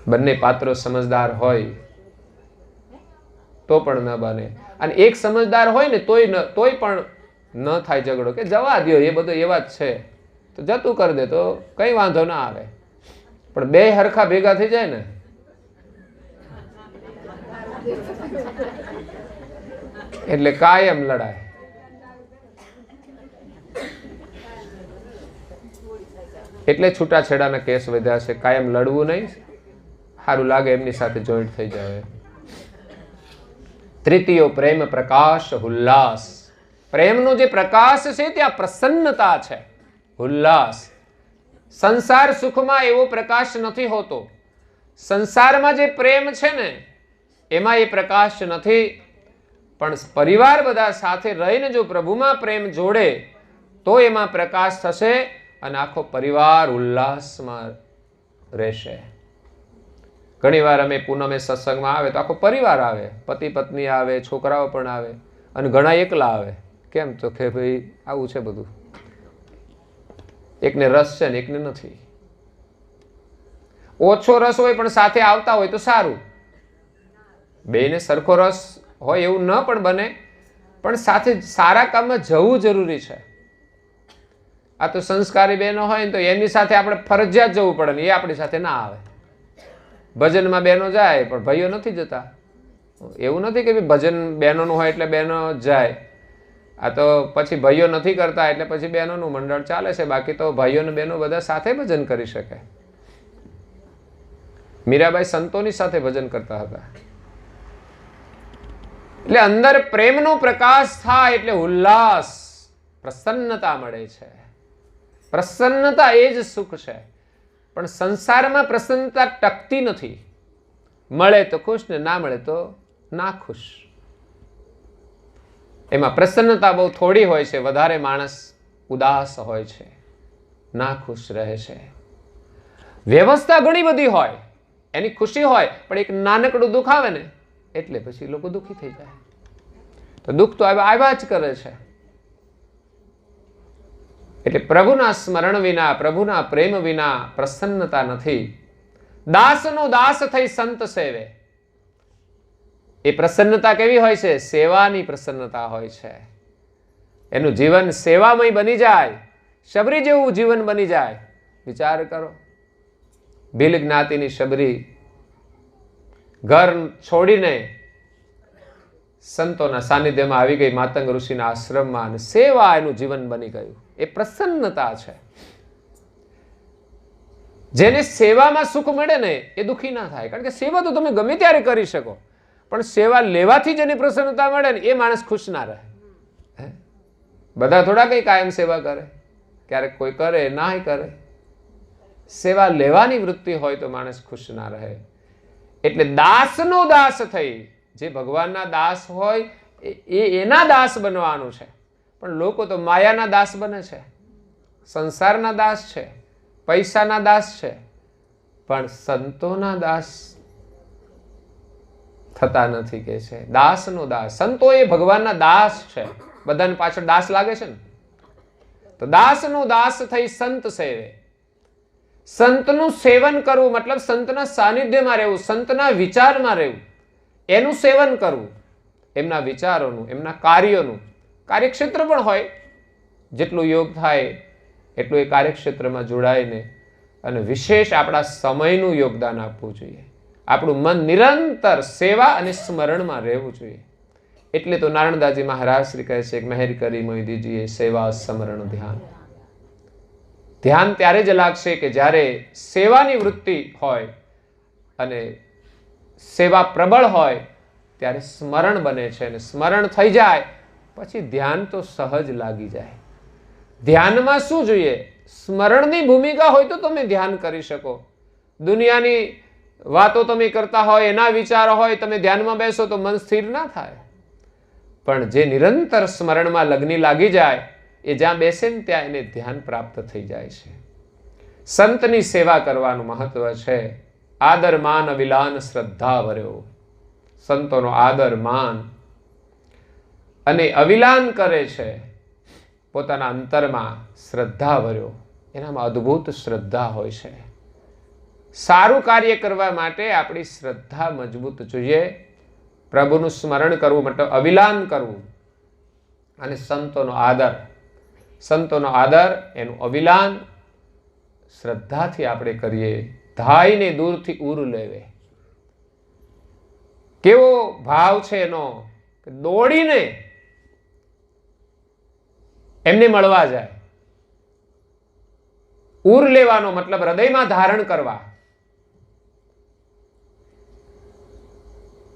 બંને પાત્રો સમજદાર હોય તો પણ ન બને. અને એક સમજદાર હોય ને તોય પણ ન થાય ઝઘડો, કે જવા દો એ બધું એવા જ છે તો જતું કરી દે તો કઈ વાંધો ના આવે. પણ બે હરખા ભેગા થઈ જાય ને એટલે કાયમ લડાય. એટલે છૂટાછેડાના કેસ વધ્યા છે. કાયમ લડવું નહીં, સારું લાગે એમની સાથે જોઈન્ટ થઈ જાય. તૃતીયો પ્રેમ પ્રકાશ ઉલ્લાસ. પ્રેમનો જે પ્રકાશ છે ત્યાં પ્રસન્નતા છે, ઉલ્લાસ. સંસાર સુખમાં એવો પ્રકાશ નથી હોતો. સંસારમાં જે પ્રેમ છે ને એમાં એ પ્રકાશ નથી, પણ પરિવાર બધા સાથે રહીને જો પ્રભુમાં પ્રેમ જોડે તો એમાં પ્રકાશ થશે અને આખો પરિવાર ઉલ્લાસમાં રહેશે. ઘણીવાર અમે પૂનમે સત્સંગમાં આવે તો આખો પરિવાર આવે, પતિ પત્ની આવે, છોકરાઓ પણ આવે, અને ઘણા એકલા આવે. કેમ? તો કે ભાઈ આવું છે બધું, એકને રસ છે ને એકને નથી. ઓછો રસ હોય પણ સાથે આવતા હોય તો સારું. બેને સરખો રસ હોય એવું ન પણ બને, પણ સાથે સારા કામમાં જવું જરૂરી છે. આ તો સંસ્કારી બહેનો હોય ને તો એમની સાથે આપણે ફરજિયાત જવું પડે ને એ આપણી સાથે ના આવે. ભજનમાં બહેનો જાય પણ ભાઈઓ નથી જતા. એવું નથી કે ભજન બહેનોનું હોય એટલે બહેનો જાય. આ તો પછી ભાઈઓ નથી કરતા એટલે પછી બહેનોનું મંડળ ચાલે છે. બાકી તો ભાઈઓ અને બહેનો બધા સાથે ભજન કરી શકે. મીરાબાઈ સંતોની સાથે ભજન કરતા હતા. એટલે અંદર પ્રેમનો પ્રકાશ થાય એટલે ઉલ્લાસ, પ્રસન્નતા મળે છે. પ્રસન્નતા એ જ સુખ છે. પણ સંસારમાં પ્રસન્નતા ટકતી નથી. મળે તો ખુશ ને ના મળે તો ના ખુશ. એમાં પ્રસન્નતા બહુ થોડી હોય છે. વધારે માણસ ઉદાસ હોય છે, ના ખુશ રહે છે. વ્યવસ્થા ઘણી બધી હોય, એની ખુશી હોય, પણ એક નાનકડું દુઃખ આવે ને એટલે પછી લોકો દુઃખી થઈ જાય. તો દુઃખ તો આવ્યા જ કરે છે. એટલે પ્રભુના સ્મરણ વિના, પ્રભુના પ્રેમ વિના પ્રસન્નતા નથી. દાસનો દાસ થઈ સંત સેવે. એ પ્રસન્નતા કેવી હોય છે? સેવાની પ્રસન્નતા હોય છે. એનું જીવન સેવામય બની જાય, શબરી જેવું જીવન બની જાય. વિચાર કરો, ભીલ જ્ઞાતિની શબરી ઘર છોડીને સંતોના સાનિધ્યમાં આવી ગઈ, માતંગ ઋષિના આશ્રમમાં, અને સેવા એનું જીવન બની ગયું. એ પ્રસન્નતા છે. જેને સેવામાં સુખ મળે ને એ દુઃખી ના થાય. કારણ કે સેવા તો તમે ગમે ત્યારે કરી શકો, પણ સેવા લેવાથી જેની પ્રસન્નતા મળે ને એ માણસ ખુશ ના રહે. બધા થોડા કઈ કાયમ સેવા કરે, ક્યારેક કોઈ કરે, ના કરે. સેવા લેવાની વૃત્તિ હોય તો માણસ ખુશ ના રહે. એટલે દાસનો દાસ થઈ, જે ભગવાનના દાસ હોય એ એના દાસ બનવાનું છે. પણ લોકો તો માયાના દાસ બને છે, સંસારના દાસ છે, પૈસાના દાસ છે, પણ સંતોના દાસ થતા નથી કે છે. દાસનો દાસ. સંતો એ ભગવાનના દાસ છે. બધાને પાછળ દાસ લાગે છે ને. તો દાસનો દાસ થઈ સંત સેવે. સંતનું સેવન કરવું મતલબ સંતના સાનિધ્યમાં રહેવું, સંતના વિચારમાં રહેવું, એનું સેવન કરવું. એમના વિચારોનું, એમના કાર્યોનું. કાર્યક્ષેત્ર પણ હોય, જેટલું યોગ થાય એટલું એ કાર્યક્ષેત્રમાં જોડાઈને અને વિશેષ આપણા સમયનું યોગદાન આપવું જોઈએ. આપણું મન નિરંતર સેવા અને સ્મરણમાં રહેવું જોઈએ. એટલે તો નારણદાસજી મહારાજ શ્રી કહે છે કે મહેર કરી મોઈ દીજીએ સેવા સ્મરણ ધ્યાન. ધ્યાન ત્યારે જ લાગશે કે જ્યારે સેવાની વૃત્તિ હોય અને સેવા પ્રબળ હોય ત્યારે સ્મરણ બને છે. અને સ્મરણ થઈ જાય પછી ધ્યાન તો સહજ લાગી જાય. ધ્યાનમાં શું જોઈએ? સ્મરણની ભૂમિકા હોય તો તમે ધ્યાન કરી શકો. દુનિયાની વાતો તમે કરતા હોય, એના વિચારો હોય, તમે ધ્યાનમાં બેસો તો મન સ્થિર ના થાય. પણ જે નિરંતર સ્મરણમાં લગ્ની લાગી જાય એ જ્યાં બેસે ને ત્યાં એને ધ્યાન પ્રાપ્ત થઈ જાય છે. સંતની સેવા કરવાનું મહત્વ છે. આદર માન અવિલાન શ્રદ્ધા ભર્યો. સંતોનો આદર માન અને અવિલાન કરે છે. પોતાના અંતરમાં શ્રદ્ધા ભર્યો. એનામાં અદ્ભુત શ્રદ્ધા હોય છે. સારું કાર્ય કરવા માટે આપણી શ્રદ્ધા મજબૂત જોઈએ. પ્રભુનું સ્મરણ કરવું મતલબ અવિલાન કરવું. અને સંતોનો આદર, સંતોનો આદર એનું અવિલાન શ્રદ્ધાથી આપણે કરીએ. ધાઈને દૂરથી ઉર લેવે. કેવો ભાવ છે એનો, દોડીને એમને મળવા જાય. ઉર લેવાનો મતલબ હૃદયમાં ધારણ કરવા.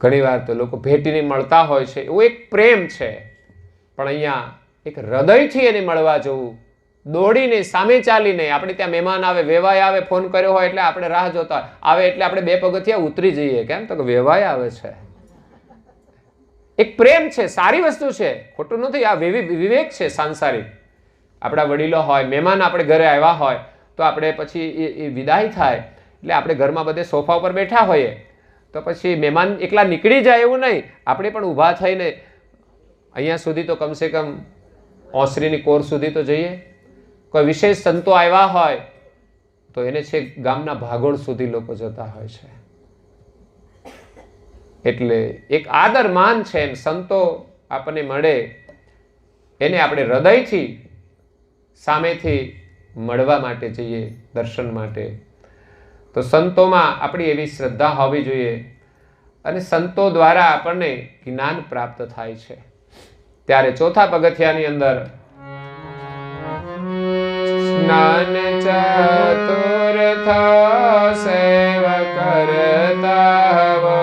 ઘણી વાર તો લોકો ભેટીને મળતા હોય છે, એવો એક પ્રેમ છે. પણ અહીંયા એક હૃદયથી એને મળવા જવું, દોડીને સામે ચાલીને. આપણે ત્યાં મહેમાન આવે, વેવાય આવે, ફોન કર્યો હોય એટલે આપણે રાહ જોતા આવે એટલે આપણે 2 પગથિયા ઉતરી જઈએ. કેમ? તો કે વેવાય આવે છે. એક પ્રેમ છે, સારી વસ્તુ છે, ખોટું નથી. આ વિવેક છે સાંસારિક. આપણા વડીલો હોય, મહેમાન આપણે ઘરે આવ્યા હોય તો આપણે પછી એ વિદાય થાય એટલે આપણે ઘરમાં બધે સોફા ઉપર બેઠા હોઈએ તો પછી મહેમાન એકલા નીકળી જાય એવું નહીં. આપણે પણ ઊભા થઈને અહીંયા સુધી તો કમસે કમ ઓસરીની કોર સુધી તો જઈએ. કોઈ વિશેષ સંતો આવ્યા હોય તો એને છે ગામના ભાગોળ સુધી લોકો જતા હોય છે. એટલે એક આદર માન છે. એમ સંતો આપણને મળે એને આપણે હૃદયથી સામેથી મળવા માટે જઈએ, દર્શન માટે. તો સંતોમાં આપણી એવી શ્રદ્ધા હોવી જોઈએ અને સંતો દ્વારા આપણને જ્ઞાન પ્રાપ્ત થાય છે. ત્યારે ચોથા પગથિયાની અંદર જ્ઞાન ચતુર્થ સેવ કરતા હવો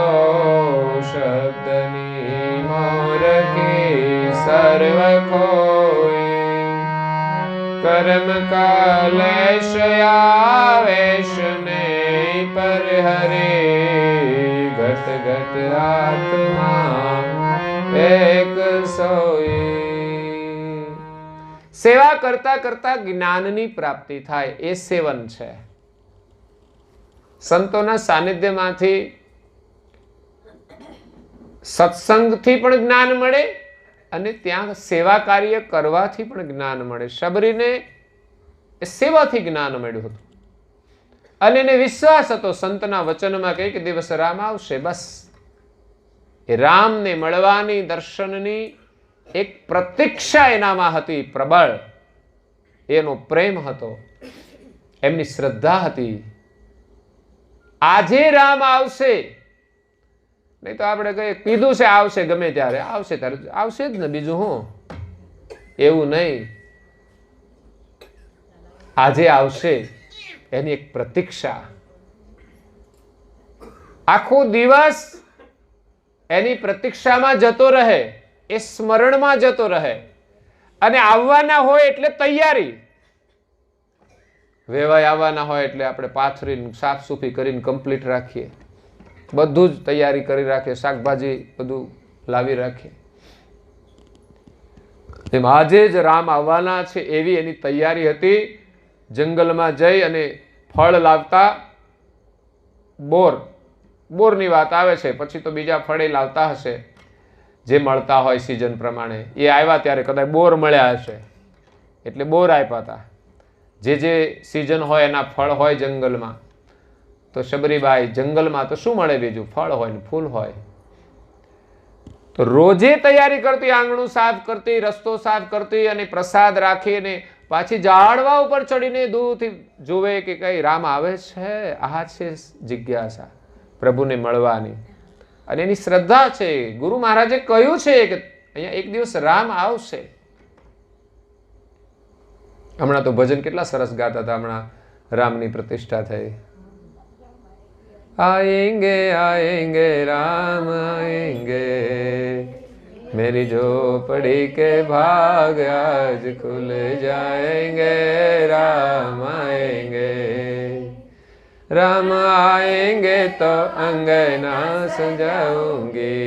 શબ્દની મોરકી સર્વ કોઈ કર્મ કલેશ આવેશ ને પર હરે ઘટ ઘટ આત્મા એક સોઈ. સેવા કરતા કરતા જ્ઞાનની પ્રાપ્તિ થાય એ સેવન છે. સંતોના સાનિધ્યમાંથી સત્સંગથી પણ જ્ઞાન મળે અને ત્યાં સેવા કાર્ય કરવાથી પણ જ્ઞાન મળે. શબરીને સેવાથી જ્ઞાન મળ્યું હતું અને એને વિશ્વાસ હતો સંતના વચનમાં કે એક દિવસ રામ આવશે. બસ એ રામને મળવાની, દર્શનની એક પ્રતીક્ષા એનામાં હતી પ્રબળ. એનો પ્રેમ હતો, એમની શ્રદ્ધા હતી. આજે રામ આવશે, નહીં તો આપણે કહીએ કીધું છે આવશે, ગમે ત્યારે આવશે, ત્યારે આવશે જ ને, બીજું હું. એવું નહીં, આજે આવશે એની એક પ્રતીક્ષા. આખો દિવસ એની પ્રતીક્ષામાં જતો રહે, એ સ્મરણમાં જતો રહે અને આવવાના હોય એટલે તૈયારી. વેવાય આવવાના હોય એટલે આપણે પાથરીને સાફ સૂફી કરીને કમ્પ્લીટ રાખીએ, બધું જ તૈયારી કરી રાખીએ, શાકભાજી બધું લાવી રાખીએ. એમ આજે જ રામ આવવાના છે એવી એની તૈયારી હતી. જંગલમાં જઈ અને ફળ લાવતા, બોરની વાત આવે છે, પછી તો બીજા ફળે લાવતા હશે જે મળતા હોય સિઝન પ્રમાણે. એ આવ્યા ત્યારે કદાચ બોર મળ્યા હશે એટલે બોર આપ્યા હતા. જે સિઝન હોય એના ફળ હોય જંગલમાં. તો શબરીબાઈ જંગલમાં તો શું મળે બીજું, ફળ હોય ને ફૂલ હોય. તો રોજે તૈયારી કરતી, આંગણું સાફ કરતી, રસ્તો સાફ કરતી અને પ્રસાદ રાખીને પાછી ઝાડવા ઉપર ચડીને દૂરથી જોવે કે કઈ રામ આવે છે. આ છે જિજ્ઞાસા પ્રભુને મળવાની અને એની શ્રદ્ધા છે. ગુરુ મહારાજે કહ્યું છે કે અહીંયા એક દિવસ રામ આવશે. હમણાં તો ભજન કેટલા સરસ ગાતા હતા. હમણાં રામની પ્રતિષ્ઠા થઈ. आएंगे आएंगे राम आएंगे, मेरी झोपड़ी के भाग आज खुल जाएंगे. राम आएंगे, राम आएंगे तो अंगना सजाऊंगी,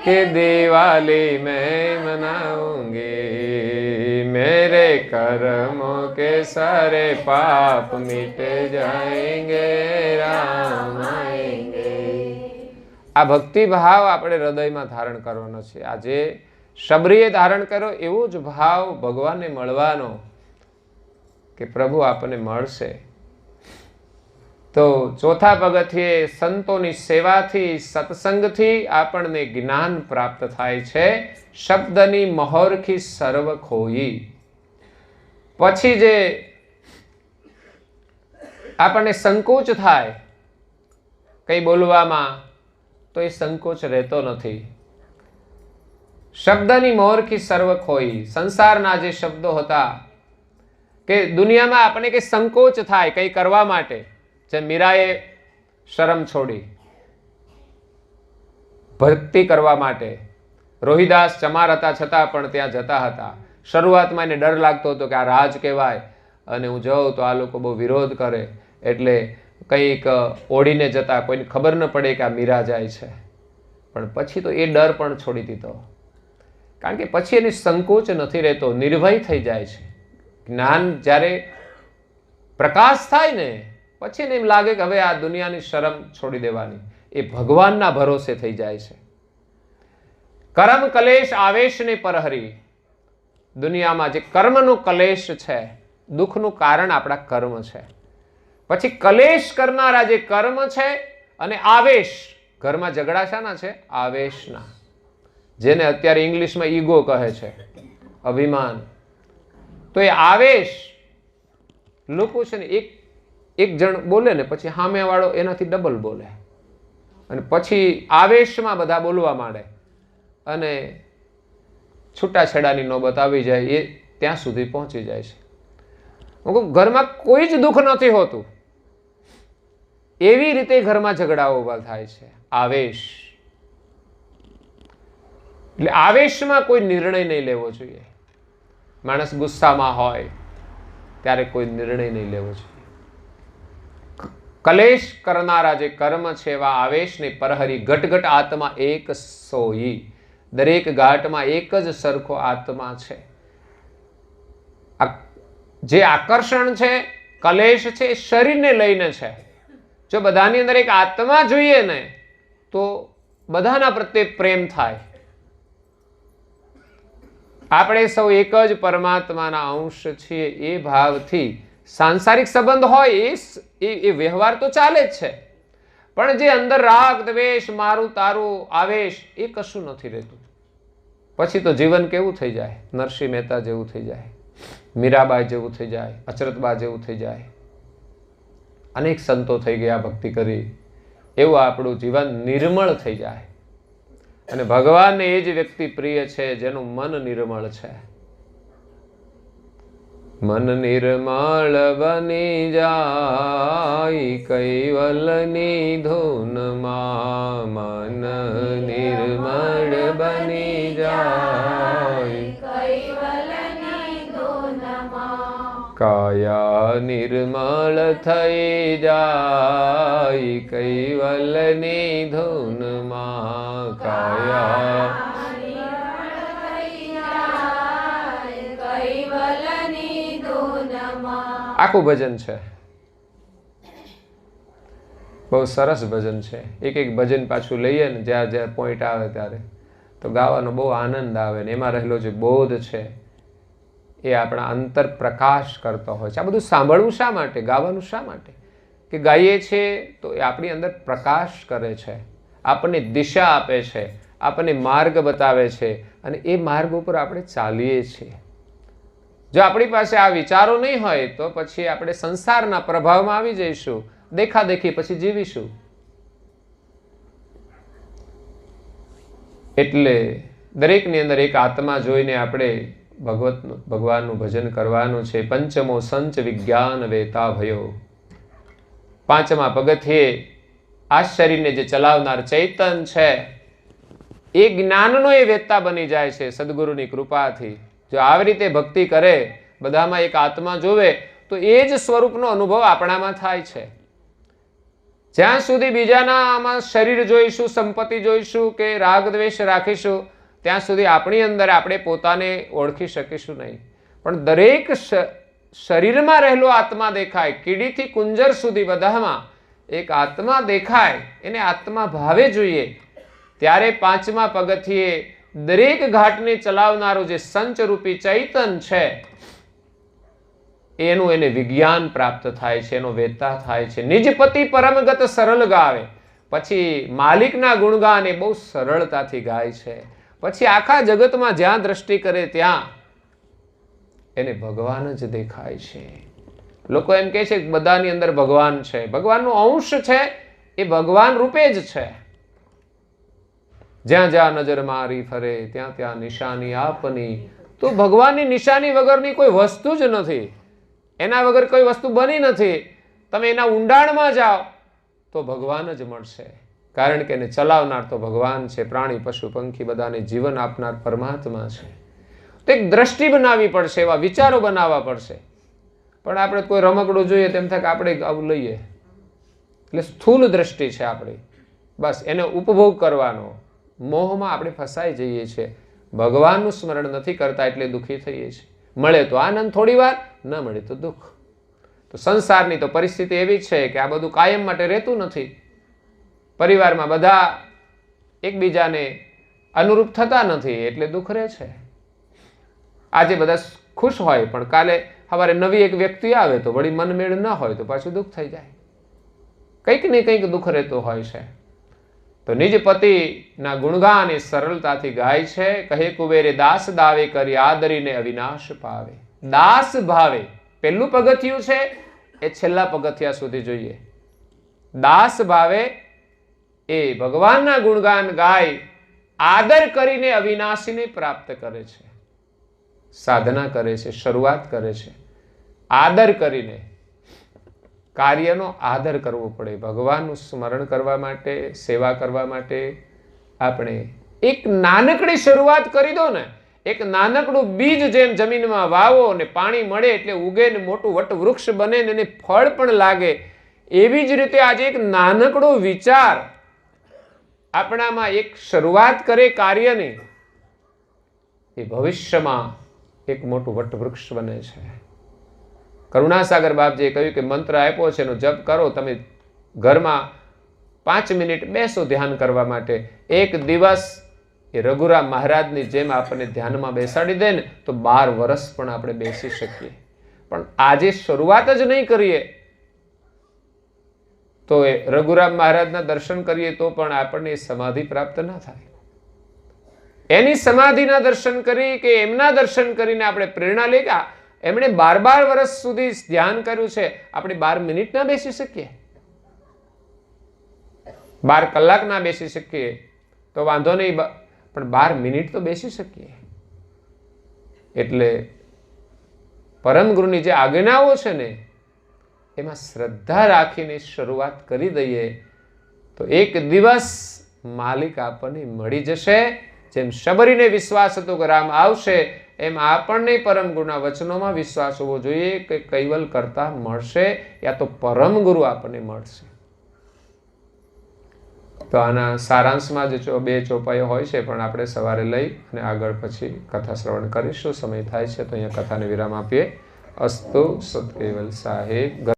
कि दिवाली मैं मनाऊंगी, मेरे कर्मों के सारे पाप मिट जाएंगे. राम आएंगे. આ ભક્તિ ભાવ આપણે હૃદયમાં ધારણ કરવાનો છે. આજે શબરીએ ધારણ કર્યો એવો જ ભાવ ભગવાનને મળવાનો કે પ્રભુ આપણને મળશે. તો ચોથા પગથિયે સંતોની સેવાથી, સત્સંગથી આપણને જ્ઞાન પ્રાપ્ત થાય છે. શબ્દની મહોરખી સર્વ ખોઈ. પછી જે આપણને સંકોચ થાય કઈ બોલવામાં, તો એ સંકોચ રહેતો નથી. શબ્દની મોરખી સર્વ ખોઈ. સંસારના જે શબ્દો હતા કે દુનિયામાં આપણને કઈ સંકોચ થાય કઈ કરવા માટે, જેમ મીરાએ શરમ છોડી ભક્તિ કરવા માટે. રોહિદાસ ચમાર હતા છતાં પણ ત્યાં જતા હતા. શરૂઆતમાં એને ડર લાગતો હતો કે આ રાજ કહેવાય અને હું જાઉં તો આ લોકો બહુ વિરોધ કરે, એટલે કંઈક ઓઢીને જતા, કોઈને ખબર ન પડે કે આ મીરા જાય છે. પણ પછી તો એ ડર પણ છોડી દીધો, કારણ કે પછી એને સંકોચ નથી રહેતો, નિર્ભય થઈ જાય છે. જ્ઞાન જ્યારે પ્રકાશ થાય ને પછી એને એમ લાગે કે હવે આ દુનિયાની શરમ છોડી દેવાની, એ ભગવાનના ભરોસે થઈ જાય છે. કર્મ કલેશ આવેશને પરહરી. દુનિયામાં જે કર્મનો કલેશ છે દુઃખનું કારણ આપણા કર્મ છે. પછી કલેશ કરનારા જે કર્મ છે અને આવેશ, ઘરમાં ઝઘડા શાના છે? આવેશના. જેને અત્યારે ઇંગ્લિશમાં ઈગો કહે છે, અભિમાન. તો એ આવેશ, લોકો છે ને એક જણ બોલે ને પછી સામેવાળો એનાથી ડબલ બોલે અને પછી આવેશમાં બધા બોલવા માંડે અને છૂટાછેડાની નોબત આવી જાય, એ ત્યાં સુધી પહોંચી જાય છે. હું કહું ઘરમાં કોઈ જ દુઃખ નથી હોતું, એવી રીતે ઘરમાં ઝઘડાઓ ઉભા થાય છે. આવેશ એટલે આવેશમાં કોઈ નિર્ણય નહીં લેવો જોઈએ. માણસ ગુસ્સામાં હોય ત્યારે કોઈ નિર્ણય નહીં લેવો જોઈએ. કલેશ કરનારા જે કર્મ છે એવા આવેશને પરહરી ઘટઘટ આત્મા એક સોઈ. દરેક ઘાટમાં એક જ સરખો આત્મા છે. જે આકર્ષણ છે, કલેશ છે, એ શરીરને લઈને છે. જો બધાની અંદર એક આત્મા જોઈએ ને તો બધાના પ્રત્યે પ્રેમ થાય. આપણે સૌ એક જ પરમાત્માના અંશ છીએ. એ ભાવથી સાંસારિક સંબંધ હોય એ વ્યવહાર તો ચાલે જ છે, પણ જે અંદર રાગ દ્વેષ, મારું તારું, આવેશ, એ કશું નથી રહેતું. પછી તો જીવન કેવું થઈ જાય? નરસિંહ મહેતા જેવું થઈ જાય, મીરાબાઈ જેવું થઈ જાય, અચરતબા જેવું થઈ જાય. અનેક સંતો થઈ ગયા ભક્તિ કરી, એવું આપણું જીવન નિર્મળ થઈ જાય. અને ભગવાનને એ જ વ્યક્તિ પ્રિય છે જેનું મન નિર્મળ છે. મન નિર્મળ બની જાય કૈવલની ધૂનમાં. મન નિર્મળ બની જાય કૈવલની ધૂનમાં. કાયા નિર્મળ થઈ જાય કૈવલની ધૂનમાં. કાયા આખું ભજન છે, બહુ સરસ ભજન છે. એક એક ભજન પાછું લઈએ ને જ્યાં જ્યાં પોઈન્ટ આવે ત્યારે તો ગાવાનો બહુ આનંદ આવે ને એમાં રહેલો જે બોધ છે એ આપણા અંતર પ્રકાશ કરતો હોય છે. આ બધું સાંભળવું શા માટે? ગાવાનું શા માટે? કે ગાઈએ છીએ તો એ આપણી અંદર પ્રકાશ કરે છે, આપણને દિશા આપે છે, આપણને માર્ગ બતાવે છે અને એ માર્ગ ઉપર આપણે ચાલીએ છીએ. જો આપણી પાસે આ વિચારો નહીં હોય તો પછી આપણે સંસારના પ્રભાવમાં આવી જઈશું, દેખાદેખી પછી જીવીશું. એટલે દરેકની અંદર એક આત્મા જોઈને આપણે ભગવાનનું ભજન કરવાનું છે. પંચમો સંચ વિજ્ઞાન વેતા ભયો. પાંચમા પગથિયે આ શરીરને જે ચલાવનાર ચૈતન છે એ જ્ઞાનનો એ વેતા બની જાય છે સદગુરુની કૃપાથી. જો આવી રીતે ભક્તિ કરે, બધામાં એક આત્મા જોવે તો એ જ સ્વરૂપનો અનુભવ આપણામાં થાય છે. જ્યાં સુધી બીજાના આમાં શરીર જોઈશું, સંપત્તિ જોઈશું કે રાગ દ્વેષ રાખીશું, ત્યાં સુધી આપણી અંદર આપણે પોતાને ઓળખી શકીશું નહીં. પણ દરેક શરીરમાં રહેલો આત્મા દેખાય, કીડીથી કુંજર સુધી બધામાં એક આત્મા દેખાય, એને આત્મા ભાવે જોઈએ. ત્યારે પાંચમા પગથિયે દરેક ઘાટને ચલાવનારું જે સંચરૂપી ચૈતન છે એનું એને વિજ્ઞાન પ્રાપ્ત થાય છે, એનો વેતા થાય છે. નિજપતિ પરમગત સરળ ગાવે. પછી માલિકના ગુણગાન એ બહુ સરળતાથી ગાય છે. પછી આખા જગતમાં જ્યાં દ્રષ્ટિ કરે ત્યાં એને ભગવાન જ દેખાય છે. લોકો એમ કહે છે કે બધાની અંદર ભગવાન છે. ભગવાનનો અંશ છે, એ ભગવાન રૂપે જ છે. જ્યાં જ્યાં નજર મારી ફરે ત્યાં ત્યાં નિશાની આપની. તો ભગવાનની નિશાની વગરની કોઈ વસ્તુ જ નથી, એના વગર કોઈ વસ્તુ બની નથી. તમે એના ઊંડાણમાં જાઓ તો ભગવાન જ મળશે, કારણ કે એને ચલાવનાર તો ભગવાન છે. પ્રાણી પશુ પંખી બધાને જીવન આપનાર પરમાત્મા છે. તો એક દ્રષ્ટિ બનાવવી પડશે, એવા વિચારો બનાવવા પડશે. પણ આપણે કોઈ રમકડું જોઈએ તેમ થાય કે આપણે આવું લઈએ, એટલે સ્થૂલ દ્રષ્ટિ છે આપણી. બસ એને ઉપભોગ કરવાનો, મોહમાં આપણે ફસાઈ જઈએ છીએ. ભગવાનનું સ્મરણ નથી કરતા એટલે દુઃખી થઈએ છીએ. મળે તો આનંદ થોડી વાર, ન મળે તો દુઃખ. તો સંસારની તો પરિસ્થિતિ એવી છે કે આ બધું કાયમ માટે રહેતું નથી. પરિવારમાં બધા એકબીજાને અનુરૂપ થતા નથી એટલે દુઃખ રહે છે. આજે બધા ખુશ હોય પણ કાલે સવારે નવી એક વ્યક્તિ આવે તો વળી મનમેળ ન હોય તો પાછું દુઃખ થઈ જાય. કંઈક ને કંઈક દુઃખ રહેતું હોય છે. તો નિજ પતિના ગુણગાન એ સરળતાથી ગાય છે. કહે કુબેરે દાસ દાવે કરી આદરીને અવિનાશ પાવે. દાસ ભાવે પહેલું પગથિયું છે એ છેલ્લા પગથિયા સુધી જોઈએ. દાસ ભાવે એ ભગવાનના ગુણગાન ગાય આદર કરીને અવિનાશીને પ્રાપ્ત કરે છે. સાધના કરે છે, શરૂઆત કરે છે આદર કરીને. કાર્યનો આદર કરવો પડે. ભગવાનનું સ્મરણ કરવા માટે, સેવા કરવા માટે આપણે એક નાનકડી શરૂઆત કરી દો ને. એક નાનકડું બીજ જેમ જમીનમાં વાવો ને પાણી મળે એટલે ઉગે ને મોટું વટ વૃક્ષ બને ને એને ફળ પણ લાગે. એવી જ રીતે આજે એક નાનકડો વિચાર આપણામાં એક શરૂઆત કરે કાર્યની, એ ભવિષ્યમાં એક મોટું વટવૃક્ષ બને છે. કરુણાસાગર બાપજીએ કહ્યું કે મંત્ર આપ્યો છે એનો જપ કરો. તમે ઘરમાં 5 મિનિટ બેસો ધ્યાન કરવા માટે. એક દિવસ એ રઘુરામ મહારાજની જેમ આપણને ધ્યાનમાં બેસાડી દે ને તો 12 વર્ષ પણ આપણે બેસી શકીએ. પણ આજે શરૂઆત જ નહીં કરીએ તો એ રઘુરામ મહારાજના દર્શન કરીએ તો પણ આપણને સમાધિ પ્રાપ્ત ના થાય. એની સમાધિના દર્શન કરી કે એમના દર્શન કરીને આપણે પ્રેરણા લઈ ગયા. એમણે 12 વર્ષ સુધી ધ્યાન કર્યું છે, આપણે 12 મિનિટ ના બેસી શકીએ, 12 કલાક ના બેસી શકીએ તો વાંધો નહીં, પણ 12 મિનિટ તો બેસી શકીએ. એટલે પરમ ગુરુની જે આજ્ઞાઓ છે ને એમાં શ્રદ્ધા રાખીને શરૂઆત કરી દઈએ તો એક દિવસ માલિક આપણને મળી જશે. જેમ શબરીને વિશ્વાસ હતો કે રામ આવશે, એમ આપણને પરમ ગુરુના વચનોમાં વિશ્વાસ હોવો જોઈએ કે કૈવલ કરતા મળશે યા તો પરમ ગુરુ આપણને મળશે. તો આના સારાંશમાં જે 2 ચોપાઈઓ હોય છે પણ આપણે સવારે લઈ અને આગળ પછી કથા શ્રવણ કરીશું. સમય થાય છે તો અહીંયા કથાને વિરામ આપીએ. અસ્તુ સત કેવલ સાહેબ.